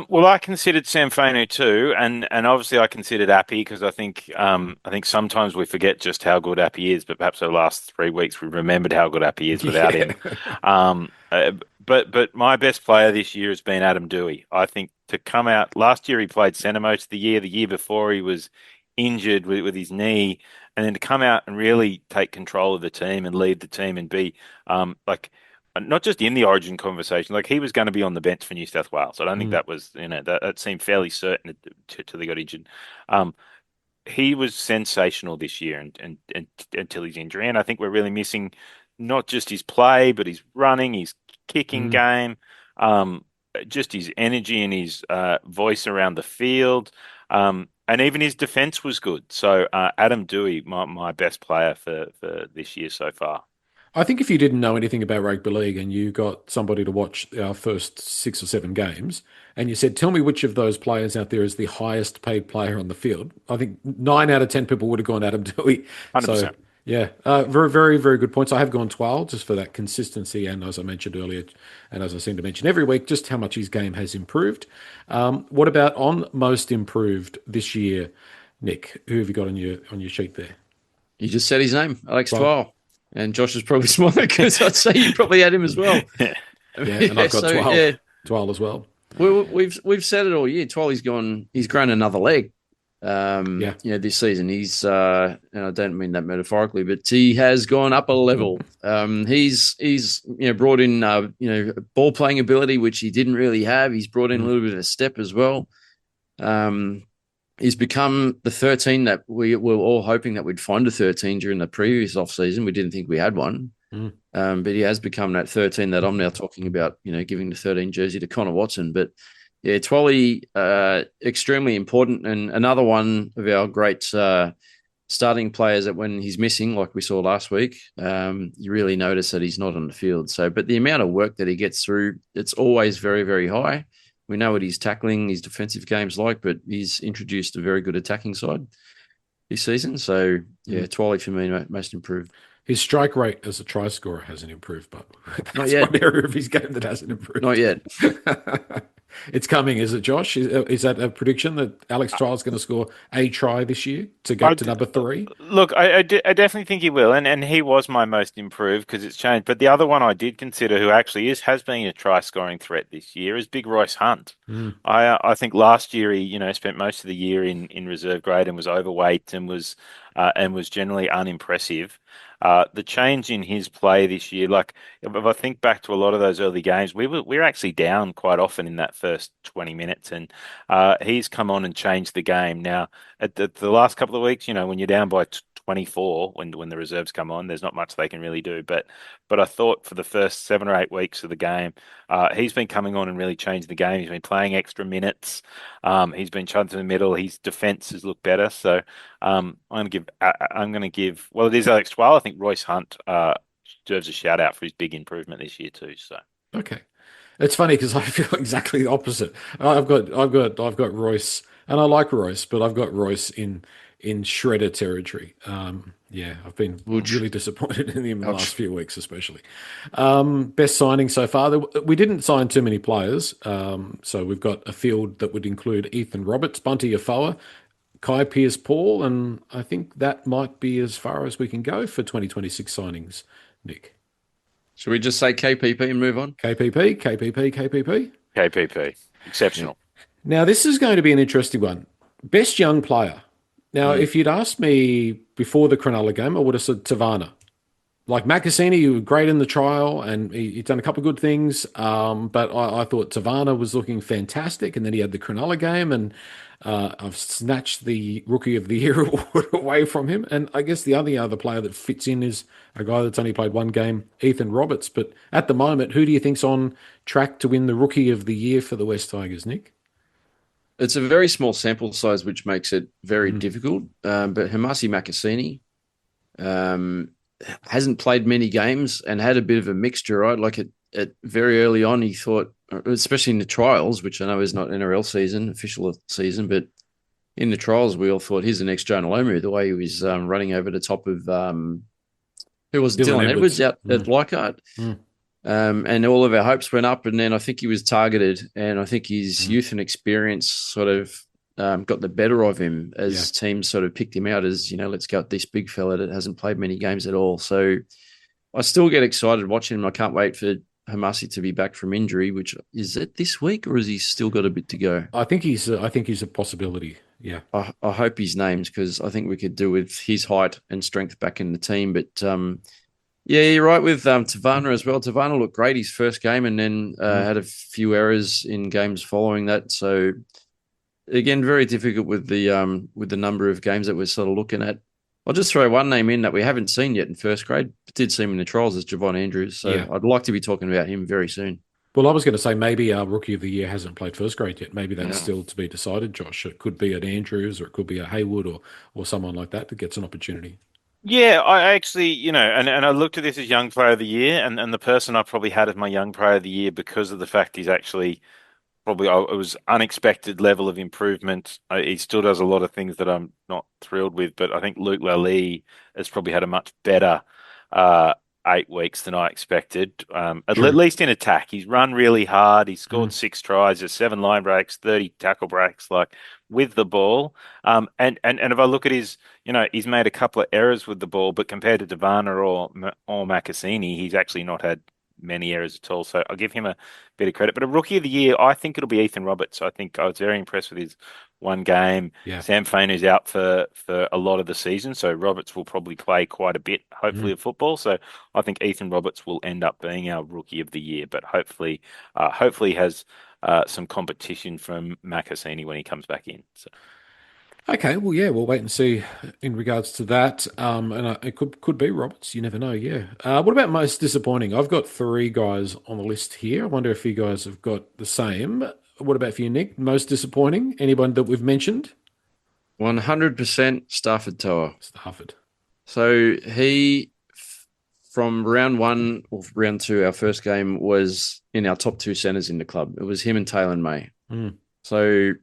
Well, I considered Sam Fainu too, and obviously I considered Appy because I think sometimes we forget just how good Appy is, but perhaps over the last 3 weeks we remembered how good Appy is without him. But my best player this year has been Adam Doueihi. I think to come out last year he played centre most of the year. The year before he was injured with his knee, and then to come out and really take control of the team and lead the team and be not just in the Origin conversation, like he was going to be on the bench for New South Wales. I don't think that was, that seemed fairly certain till he got injured. He was sensational this year and until his injury. And I think we're really missing not just his play, but his running, his kicking game, just his energy and his voice around the field. And even his defense was good. So Adam Doueihi, my best player for this year so far. I think if you didn't know anything about rugby league and you got somebody to watch our first 6 or 7 games and you said, tell me which of those players out there is the highest paid player on the field, I think 9 out of 10 people would have gone Adam Doueihi. 100%. So, yeah, very, very, very good points. I have gone 12 just for that consistency and, as I mentioned earlier, and as I seem to mention every week, just how much his game has improved. What about on most improved this year, Nick? Who have you got on your sheet there? You just said his name, Alex Twal. And Josh is probably smaller because I'd say you probably had him as well. Yeah, and I've got 12. Yeah. 12 as well. We've said it all year. Twaley's grown another leg. This season he's and I don't mean that metaphorically, but he has gone up a level. He's brought in ball playing ability, which he didn't really have. He's brought in a little bit of step as well. He's become the 13 that we were all hoping that we'd find a 13 during the previous off-season. We didn't think we had one. But he has become that 13 that I'm now talking about, giving the 13 jersey to Connor Watson. But, yeah, Twally, extremely important. And another one of our great starting players that when he's missing, like we saw last week, you really notice that he's not on the field. But the amount of work that he gets through, it's always very, very high. We know what his tackling, his defensive game's like, but he's introduced a very good attacking side this season. So, yeah, Twally for me, most improved. His strike rate as a try scorer hasn't improved, but that's not yet. One area of his game that hasn't improved. Not yet. It's coming, is it, Josh? Is that a prediction that Alex Twal is going to score a try this year to go to number 3? Look, I definitely think he will, and he was my most improved because it's changed. But the other one I did consider, who actually has been a try scoring threat this year, is Big Royce Hunt. I think last year he spent most of the year in reserve grade and was overweight and was and was generally unimpressive. The change in his play this year, like if I think back to a lot of those early games, we were actually down quite often in that first 20 minutes, and he's come on and changed the game. Now, at the last couple of weeks, when you're down by 24, when the reserves come on, there's not much they can really do. But I thought for the first 7 or 8 weeks of the game, he's been coming on and really changed the game. He's been playing extra minutes. He's been chunked in the middle. His defense has looked better. So I'm going to give. Well, it is Alex Twal. I think Royce Hunt deserves a shout out for his big improvement this year too. So Okay, it's funny because I feel exactly the opposite. I've got Royce, and I like Royce, but I've got Royce in shredder territory. Yeah, I've been really disappointed in him in the last few weeks, especially. Best signing so far. We didn't sign too many players, so we've got a field that would include Ethan Roberts, Bunty Afoa, Kai Pearce-Paul, and I think that might be as far as we can go for 2026 signings, Nick. Should we just say KPP and move on? KPP, KPP, KPP. KPP, exceptional. Now, this is going to be an interesting one. Best young player. Now, if you'd asked me before the Cronulla game, I would have said Tavana. Like Makasini, he was great in the trial and he'd done a couple of good things, but I thought Tavana was looking fantastic, and then he had the Cronulla game, and I've snatched the Rookie of the Year award away from him. And I guess the only other player that fits in is a guy that's only played one game, Ethan Roberts. But at the moment, who do you think's on track to win the Rookie of the Year for the West Tigers, Nick? It's a very small sample size, which makes it very difficult. But Hamasi Makasini hasn't played many games and had a bit of a mixture, right? Like at very early on, he thought, especially in the trials, which I know is not NRL season, official season, but in the trials, we all thought he's the next Jonah Lomu, the way he was running over the top of who was Dylan Edwards out at Leichhardt. And all of our hopes went up, and then I think he was targeted, and I think his youth and experience sort of got the better of him as teams sort of picked him out as, let's go at this big fella that hasn't played many games at all. So I still get excited watching him. I can't wait for Hamasi to be back from injury, which is it this week, or has he still got a bit to go? I think he's a possibility. Yeah. I hope he's named, because I think we could do with his height and strength back in the team. But yeah, you're right with Tavana as well. Tavana looked great his first game, and then had a few errors in games following that. So again, very difficult with the number of games that we're sort of looking at. I'll just throw one name in that we haven't seen yet in first grade, but did see him in the trials, as Javon Andrews. So I'd like to be talking about him very soon. Well, I was going to say maybe our Rookie of the Year hasn't played first grade yet. Maybe that's still to be decided, Josh. It could be at Andrews, or it could be a Haywood, or someone like that gets an opportunity. Yeah, I actually, and I looked at this as Young Player of the Year, and the person I probably had as my Young Player of the Year, because of the fact he's actually probably, it was unexpected level of improvement. He still does a lot of things that I'm not thrilled with, but I think Luke Lally has probably had a much better 8 weeks than I expected. At least in attack, he's run really hard. He's scored 6 tries, there's 7 line breaks, 30 tackle breaks, like with the ball. And if I look at his, he's made a couple of errors with the ball, but compared to Tavana or Makasini, he's actually not had many errors at all. So I'll give him a bit of credit. But a Rookie of the Year, I think it'll be Ethan Roberts. I think I was very impressed with his one game. Yeah. Sam Fainu's out for a lot of the season, so Roberts will probably play quite a bit, hopefully, of football. So I think Ethan Roberts will end up being our Rookie of the Year, but hopefully has some competition from Makasini when he comes back in. So. Okay, well, yeah, we'll wait and see in regards to that. And it could be Roberts. You never know. Yeah. What about most disappointing? I've got 3 guys on the list here. I wonder if you guys have got the same. What about for you, Nick? Most disappointing? Anyone that we've mentioned? 100% Stafford Toa. Stafford. So he, from round 1 or round 2, our first game, was in our top 2 centers in the club. It was him and Taylor May. So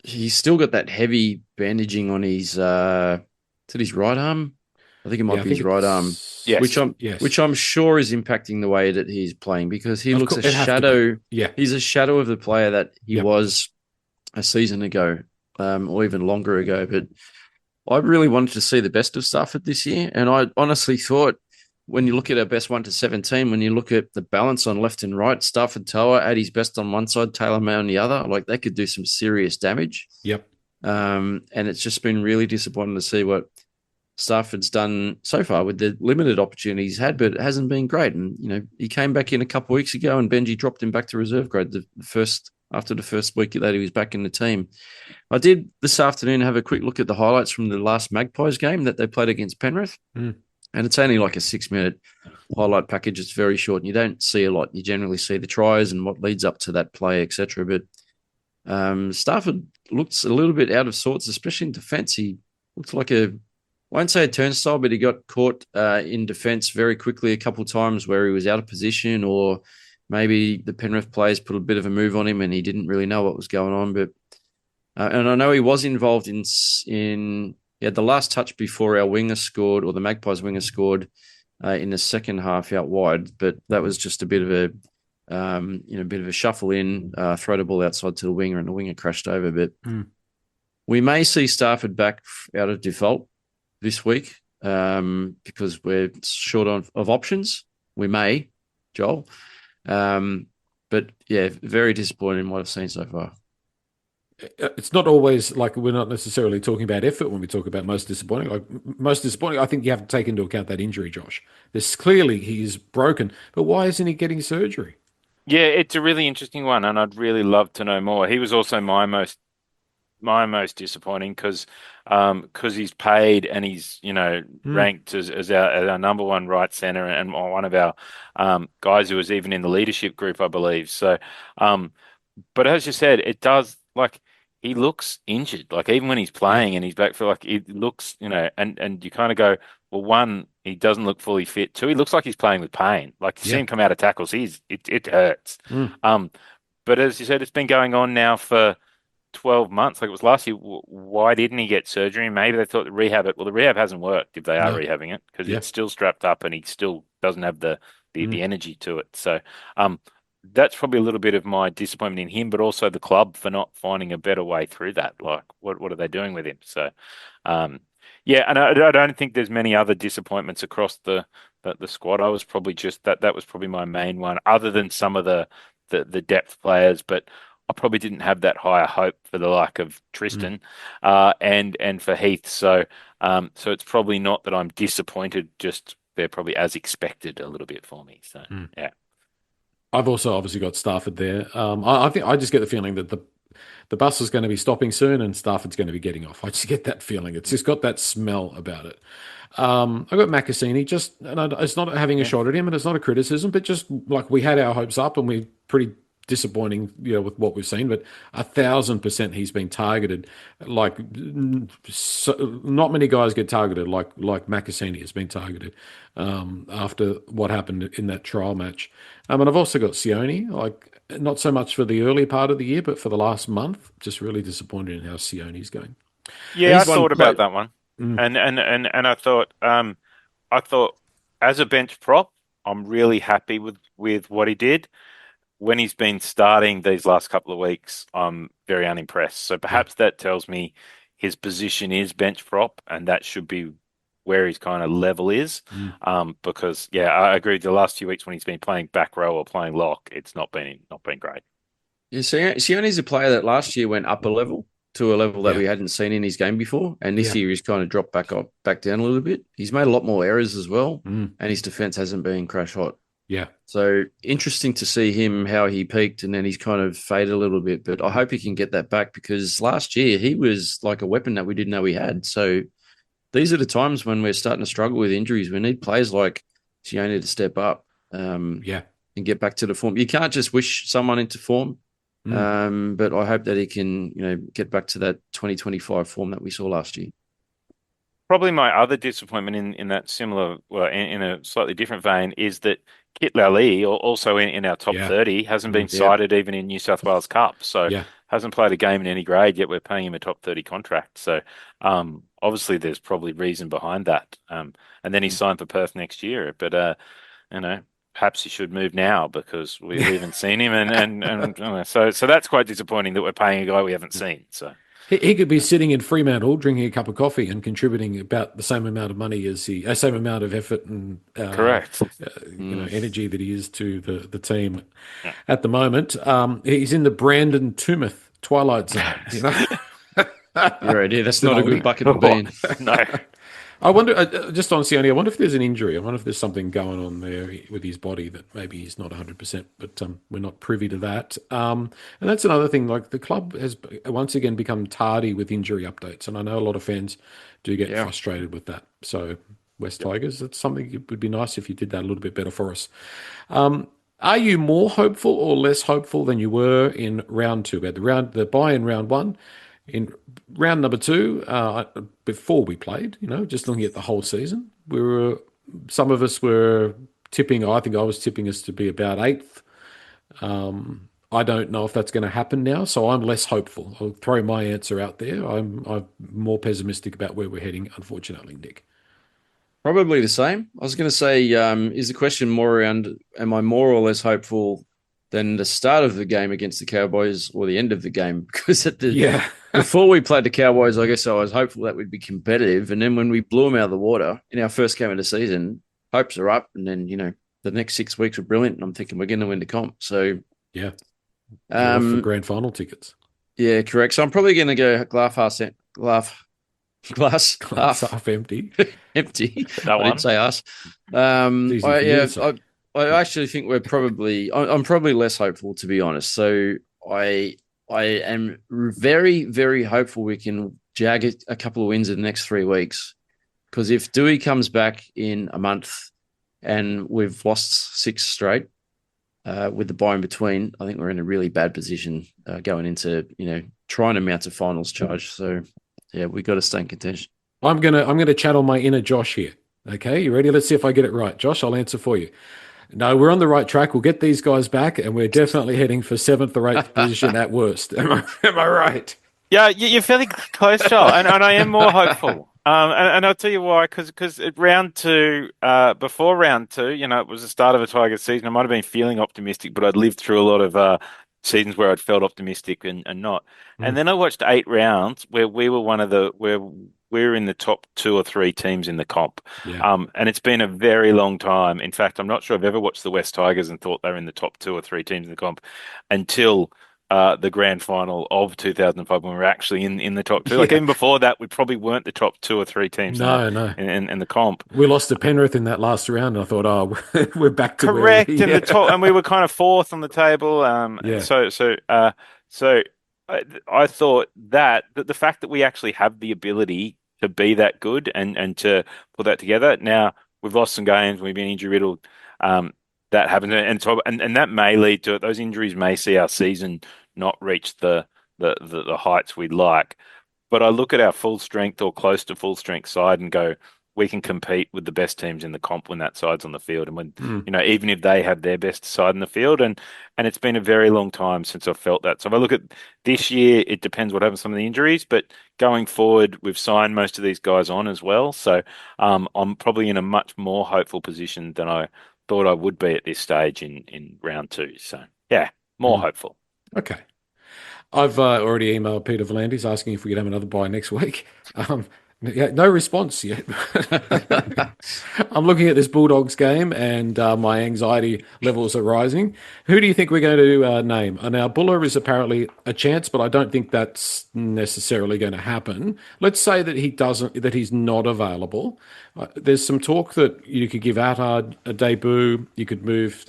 he's still got that heavy bandaging on his, is it his right arm? I think it might be his right arm. Yes. Which I'm sure is impacting the way that he's playing, because he looks a shadow. Yeah. He's a shadow of the player that he was a season ago, or even longer ago. But I really wanted to see the best of Stafford this year. And I honestly thought, when you look at our best 1 to 17, when you look at the balance on left and right, Stafford Toa at his best on one side, Taylor May on the other, like they could do some serious damage. Yep. And it's just been really disappointing to see what Stafford's done so far with the limited opportunities he's had, but it hasn't been great. And, he came back in a couple of weeks ago and Benji dropped him back to reserve grade after the first week that he was back in the team. I did this afternoon have a quick look at the highlights from the last Magpies game that they played against Penrith. And it's only like a 6-minute highlight package. It's very short and you don't see a lot. You generally see the tries and what leads up to that play, etc. But Stafford looks a little bit out of sorts, especially in defence. He looks like I won't say a turnstile, but he got caught in defence very quickly a couple of times where he was out of position, or maybe the Penrith players put a bit of a move on him and he didn't really know what was going on. But and I know he was involved in the last touch before our winger scored, or the Magpies winger scored in the second half out wide, but that was just a bit of a shuffle in, throw the ball outside to the winger, and the winger crashed over. But we may see Stafford back out of default this week because we're short of options. We may, Joel. But yeah, very disappointing in what I've seen so far. It's not always like we're not necessarily talking about effort when we talk about most disappointing. Like most disappointing, I think you have to take into account that injury, Josh. There's clearly he's broken, but why isn't he getting surgery? Yeah, it's a really interesting one, and I'd really love to know more. He was also my most disappointing because he's paid and he's ranked as our number one right center and one of our guys who was even in the leadership group, I believe. So, but as you said, it does, like, he looks injured. Like, even when he's playing and he's back for, like, it looks, and you kind of go, well, one, he doesn't look fully fit. Two, he looks like he's playing with pain. Like, you see him come out of tackles, it hurts. But as you said, it's been going on now for 12 months. Like it was last year. Why didn't he get surgery? Maybe they thought the rehab hasn't worked if they are rehabbing it, because it's still strapped up and he still doesn't have the energy to it. So that's probably a little bit of my disappointment in him, but also the club for not finding a better way through that. Like, what are they doing with him? So yeah, and I don't think there's many other disappointments across the squad. I was probably just that was probably my main one, other than some of the depth players, but I probably didn't have that higher hope for the like of Tristan and for Heath. So it's probably not that I'm disappointed, just they're probably as expected a little bit for me. So yeah. I've also obviously got Stafford there. I think I just get the feeling that the bus is going to be stopping soon and Stafford's going to be getting off. I just get that feeling. It's just got that smell about it. I've got Macassini, and it's not having a shot at him and it's not a criticism, but just like we had our hopes up and we're pretty disappointing, with what we've seen, but 1,000% he's been targeted. Like, not many guys get targeted like Macassini has been targeted after what happened in that trial match. And I've also got Sione, like not so much for the early part of the year, but for the last month, just really disappointed in how Sione's going. Yeah, I thought about that one, and I thought as a bench prop, I'm really happy with what he did. When he's been starting these last couple of weeks, I'm very unimpressed. So perhaps that tells me his position is bench prop, and that should be where his kind of level is. Because I agree. The last few weeks when he's been playing back row or playing lock, it's not been great. Yeah, Sione's a player that last year went up a level to a level that we hadn't seen in his game before, and this year he's kind of dropped back down a little bit. He's made a lot more errors as well, and his defense hasn't been crash hot. Yeah. So interesting to see him, how he peaked and then he's kind of faded a little bit. But I hope he can get that back, because last year he was like a weapon that we didn't know we had. So these are the times when we're starting to struggle with injuries. We need players like Sione to step up and get back to the form. You can't just wish someone into form. But I hope that he can, get back to that 2025 form that we saw last year. Probably my other disappointment in that similar, in a slightly different vein, is that Kit Lally, also in our top 30, hasn't been cited even in New South Wales Cup. So hasn't played a game in any grade, yet we're paying him a top 30 contract. So obviously there's probably reason behind that. And then he's signed for Perth next year. But, perhaps he should move now, because we haven't seen him. And so that's quite disappointing that we're paying a guy we haven't seen. So. He could be sitting in Fremantle drinking a cup of coffee and contributing about the same amount of money as same amount of effort and correct, energy that he is to the team at the moment. He's in the Brandon Tumeth Twilight Zone. You're right. Yeah, that's not a good bucket to be in. No. I wonder, just on Sione, I wonder if there's an injury. I wonder if there's something going on there with his body that maybe he's not 100%, but we're not privy to that. And that's another thing. Like the club has once again become tardy with injury updates, and I know a lot of fans do get frustrated with that. So West Tigers, that's something it would be nice if you did that a little bit better for us. Are you more hopeful or less hopeful than you were in round two? We had the bye in round one. In round number two, before we played, just looking at the whole season, some of us were tipping. I think I was tipping us to be about eighth. I don't know if that's going to happen now, so I'm less hopeful. I'll throw my answer out there. I'm more pessimistic about where we're heading, unfortunately, Nick. Probably the same. I was going to say, is the question more around, am I more or less hopeful than the start of the game against the Cowboys or the end of the game? Because before we played the Cowboys, I guess I was hopeful that we'd be competitive. And then when we blew them out of the water in our first game of the season, hopes are up. And then, the next 6 weeks were brilliant. And I'm thinking we're going to win the comp. So, yeah. For grand final tickets. Yeah, correct. So I'm probably going to go glass half empty. Empty. That one. I didn't say us. I actually think I'm probably less hopeful, to be honest. So I am very, very hopeful we can jag a couple of wins in the next 3 weeks. Because if Dewey comes back in a month and we've lost 6 straight with the bye in between, I think we're in a really bad position going into, trying to mount a finals charge. So yeah, we got to stay in contention. I'm gonna channel my inner Josh here. Okay, you ready? Let's see if I get it right. Josh, I'll answer for you. No, we're on the right track. We'll get these guys back, and we're definitely heading for 7th or 8th position at worst. Am I right? Yeah, you're fairly close, Joel, and I am more hopeful. And I'll tell you why, because at round two, before round two, it was the start of a Tigers season. I might have been feeling optimistic, but I'd lived through a lot of seasons where I'd felt optimistic and not. And then I watched 8 rounds where we were we're in the top 2 or 3 teams in the comp. Yeah. And it's been a very long time. In fact, I'm not sure I've ever watched the West Tigers and thought they were in the top 2 or 3 teams in the comp until the grand final of 2005 when we were actually in the top 2. Like even before that, we probably weren't the top 2 or 3 teams in the comp. We lost to Penrith in that last round, and I thought, we're back to correct in the top, and we were kind of 4th on the table. So I thought that the fact that we actually have the ability to be that good and to put that together. Now we've lost some games, we've been injury riddled. That happened, and that may lead to it. Those injuries may see our season not reach the heights we'd like. But I look at our full strength or close to full strength side and go, we can compete with the best teams in the comp when that side's on the field, and when even if they have their best side in the field, and it's been a very long time since I've felt that. So if I look at this year, it depends what happens with some of the injuries, but going forward, we've signed most of these guys on as well. So I'm probably in a much more hopeful position than I thought I would be at this stage in round 2. So yeah, more hopeful. Okay. I've already emailed Peter V'landys asking if we could have another bye next week. No response yet. I'm looking at this Bulldogs game and my anxiety levels are rising. Who do you think we're going to name? Now, Buller is apparently a chance, but I don't think that's necessarily going to happen. Let's say that he's not available. There's some talk that you could give Attard a debut. You could move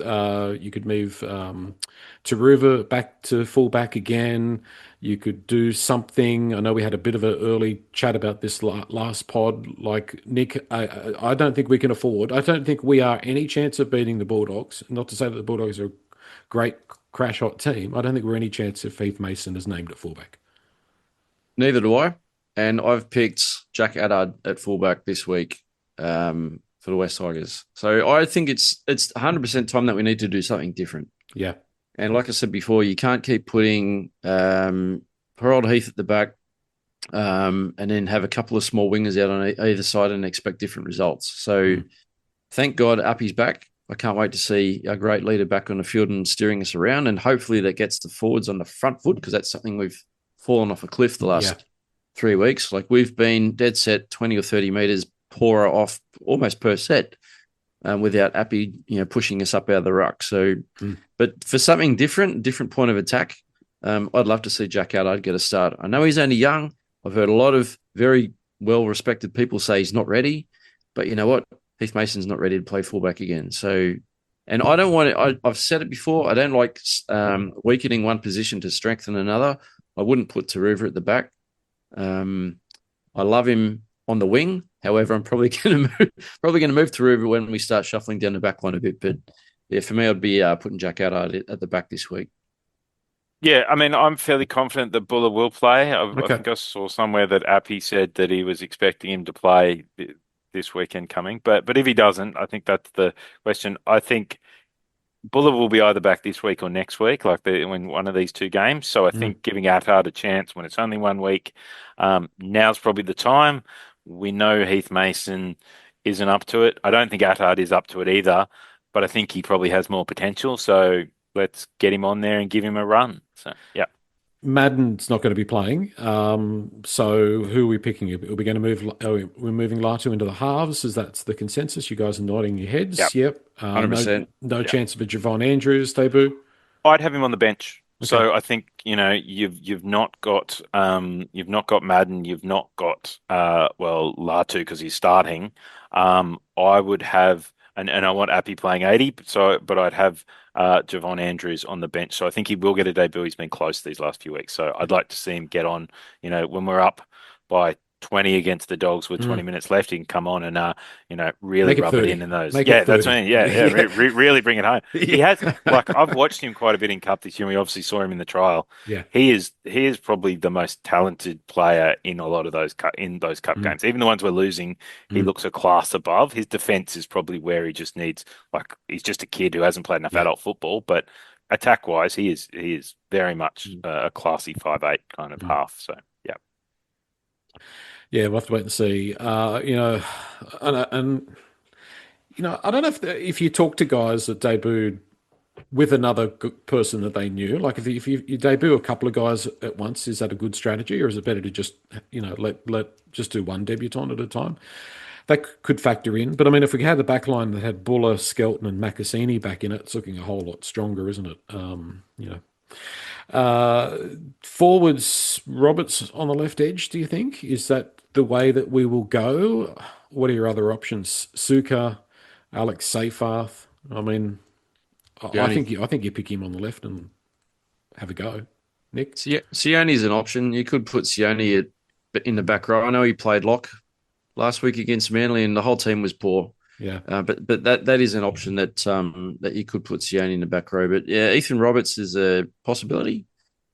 Taruva back to fullback again. You could do something. I know we had a bit of an early chat about this last pod. Like, Nick, I don't think we can afford. I don't think we are any chance of beating the Bulldogs. Not to say that the Bulldogs are a great crash hot team. I don't think we're any chance if Heath Mason is named at fullback. Neither do I. And I've picked Jack Attard at fullback this week for the West Tigers. So I think it's 100% time that we need to do something different. Yeah. And like I said before, you can't keep putting Harold Heath at the back and then have a couple of small wingers out on either side and expect different results. So thank God Appy's back. I can't wait to see our great leader back on the field and steering us around. And hopefully that gets the forwards on the front foot, because that's something we've fallen off a cliff the last 3 weeks. Like, we've been dead set 20 or 30 metres poorer off almost per set. Without Appy, pushing us up out of the ruck. So, but for something different point of attack, I'd love to see Jack Attard get a start. I know he's only young. I've heard a lot of very well-respected people say he's not ready. But you know what? Heath Mason's not ready to play fullback again. So, and I don't want it. I've said it before. I don't like weakening one position to strengthen another. I wouldn't put Taruva at the back. I love him on the wing. However, I'm probably going to move Taruva when we start shuffling down the back line a bit. But yeah, for me, I'd be putting Jack out at the back this week. Yeah, I mean, I'm fairly confident that Buller will play. I Okay. think I saw somewhere that Appy said that he was expecting him to play this weekend coming. But if he doesn't, I think that's the question. I think Buller will be either back this week or next week, like when one of these two games. So I think giving Attard a chance when it's only 1 week, now's probably the time. We know Heath Mason isn't up to it. I don't think Attard is up to it either, but I think he probably has more potential. So let's get him on there and give him a run. So yeah. Madden's not going to be playing. So who are we picking? Are we going to move? We're moving Latu into the halves. Is that the consensus? You guys are nodding your heads. Yep. 100%. No chance of a Javon Andrews debut. I'd have him on the bench. Okay. So I think you've not got Madden, you've not got Latu because he's starting. I would have and I want Appy playing 80, but I'd have Javon Andrews on the bench. So I think he will get a debut. He's been close these last few weeks. So I'd like to see him get on, when we're up by 20 against the Dogs with 20 minutes left, he can come on and really rub it in those. Yeah, that's what I mean. Yeah. Really bring it home. He has, like, I've watched him quite a bit in Cup this year. We obviously saw him in the trial. Yeah, he is probably the most talented player in a lot of those Cup games. Even the ones we're losing, he looks a class above. His defense is probably where he just needs, like, he's just a kid who hasn't played enough adult football, but attack wise, he is very much a classy 5'8" kind of half. So yeah. Yeah, we'll have to wait and see. I don't know if you talk to guys that debuted with another person that they knew, like if you debut a couple of guys at once, is that a good strategy, or is it better to just let just do one debutant at a time? That could factor in. But I mean, if we had the back line that had Buller, Skelton, and Macassini back in it, it's looking a whole lot stronger, isn't it? Forwards, Roberts on the left edge, do you think? Is that the way that we will go? What are your other options? Suka, Alex Seyfarth. I mean, I think you pick him on the left and have a go. Nick? Sione's an option. You could put Sione in the back row. I know he played lock last week against Manly and the whole team was poor. Yeah. But that is an option that you could put Sione in the back row. But yeah, Ethan Roberts is a possibility.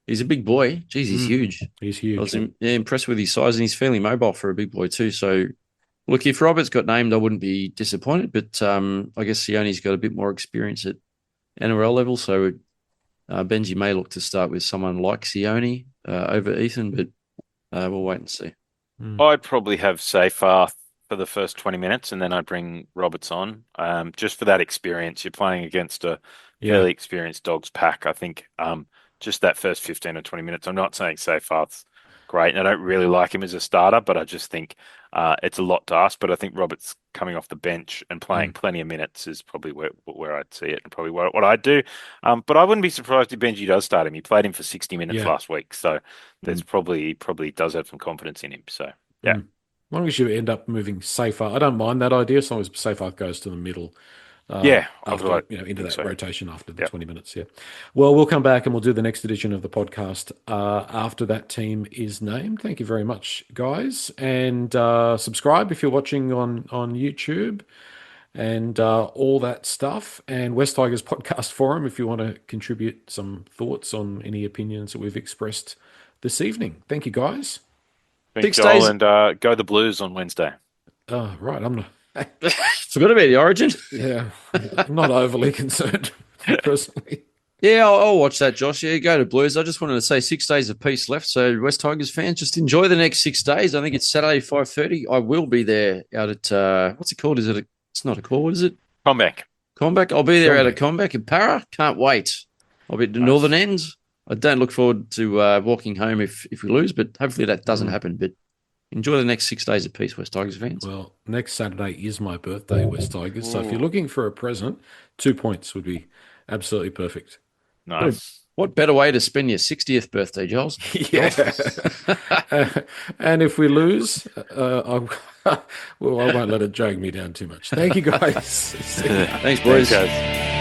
He's a big boy. Jeez, he's huge. He's huge. I was impressed with his size, and he's fairly mobile for a big boy too. So, look, if Roberts got named, I wouldn't be disappointed. But I guess Sione's got a bit more experience at NRL level, so Benji may look to start with someone like Sione over Ethan, but we'll wait and see. I'd probably have Seyfarth for the first 20 minutes, and then I'd bring Roberts on just for that experience. You're playing against a fairly experienced Dogs pack. I think just that first 15 or 20 minutes, I'm not saying Seyfarth's great, and I don't really like him as a starter, but I just think it's a lot to ask. But I think Roberts coming off the bench and playing plenty of minutes is probably where I'd see it and probably what I'd do. But I wouldn't be surprised if Benji does start him. He played him for 60 minutes last week, so there's he probably does have some confidence in him. So, yeah. As long as you end up moving Seyfarth, I don't mind that idea. As long as Seyfarth goes to the middle. After, into that rotation after the 20 minutes. Yeah. Well, we'll come back and we'll do the next edition of the podcast after that team is named. Thank you very much, guys. And subscribe if you're watching on YouTube and all that stuff. And West Tigers Podcast Forum if you want to contribute some thoughts on any opinions that we've expressed this evening. Thank you, guys. Thanks, Joel, and go the Blues on Wednesday. Oh, right. I'm not. Forgot about the Origin. Yeah, I'm not overly concerned personally. Yeah, I'll watch that, Josh. Yeah, go to Blues. I just wanted to say 6 days of peace left. So West Tigers fans, just enjoy the next 6 days. I think it's Saturday, 5:30. I will be there out at, what's it called? It's not a call, what is it? CommBank. I'll be there out at CommBank in Para. Can't wait. I'll be at the northern end. I don't look forward to walking home if we lose, but hopefully that doesn't happen. But enjoy the next 6 days of peace, West Tigers fans. Well, next Saturday is my birthday, West Tigers. So if you're looking for a present, 2 points would be absolutely perfect. Nice. What better way to spend your 60th birthday, Giles? Yeah. And if we lose, well, I won't let it drag me down too much. Thank you, guys. Thanks, boys. Thanks, guys.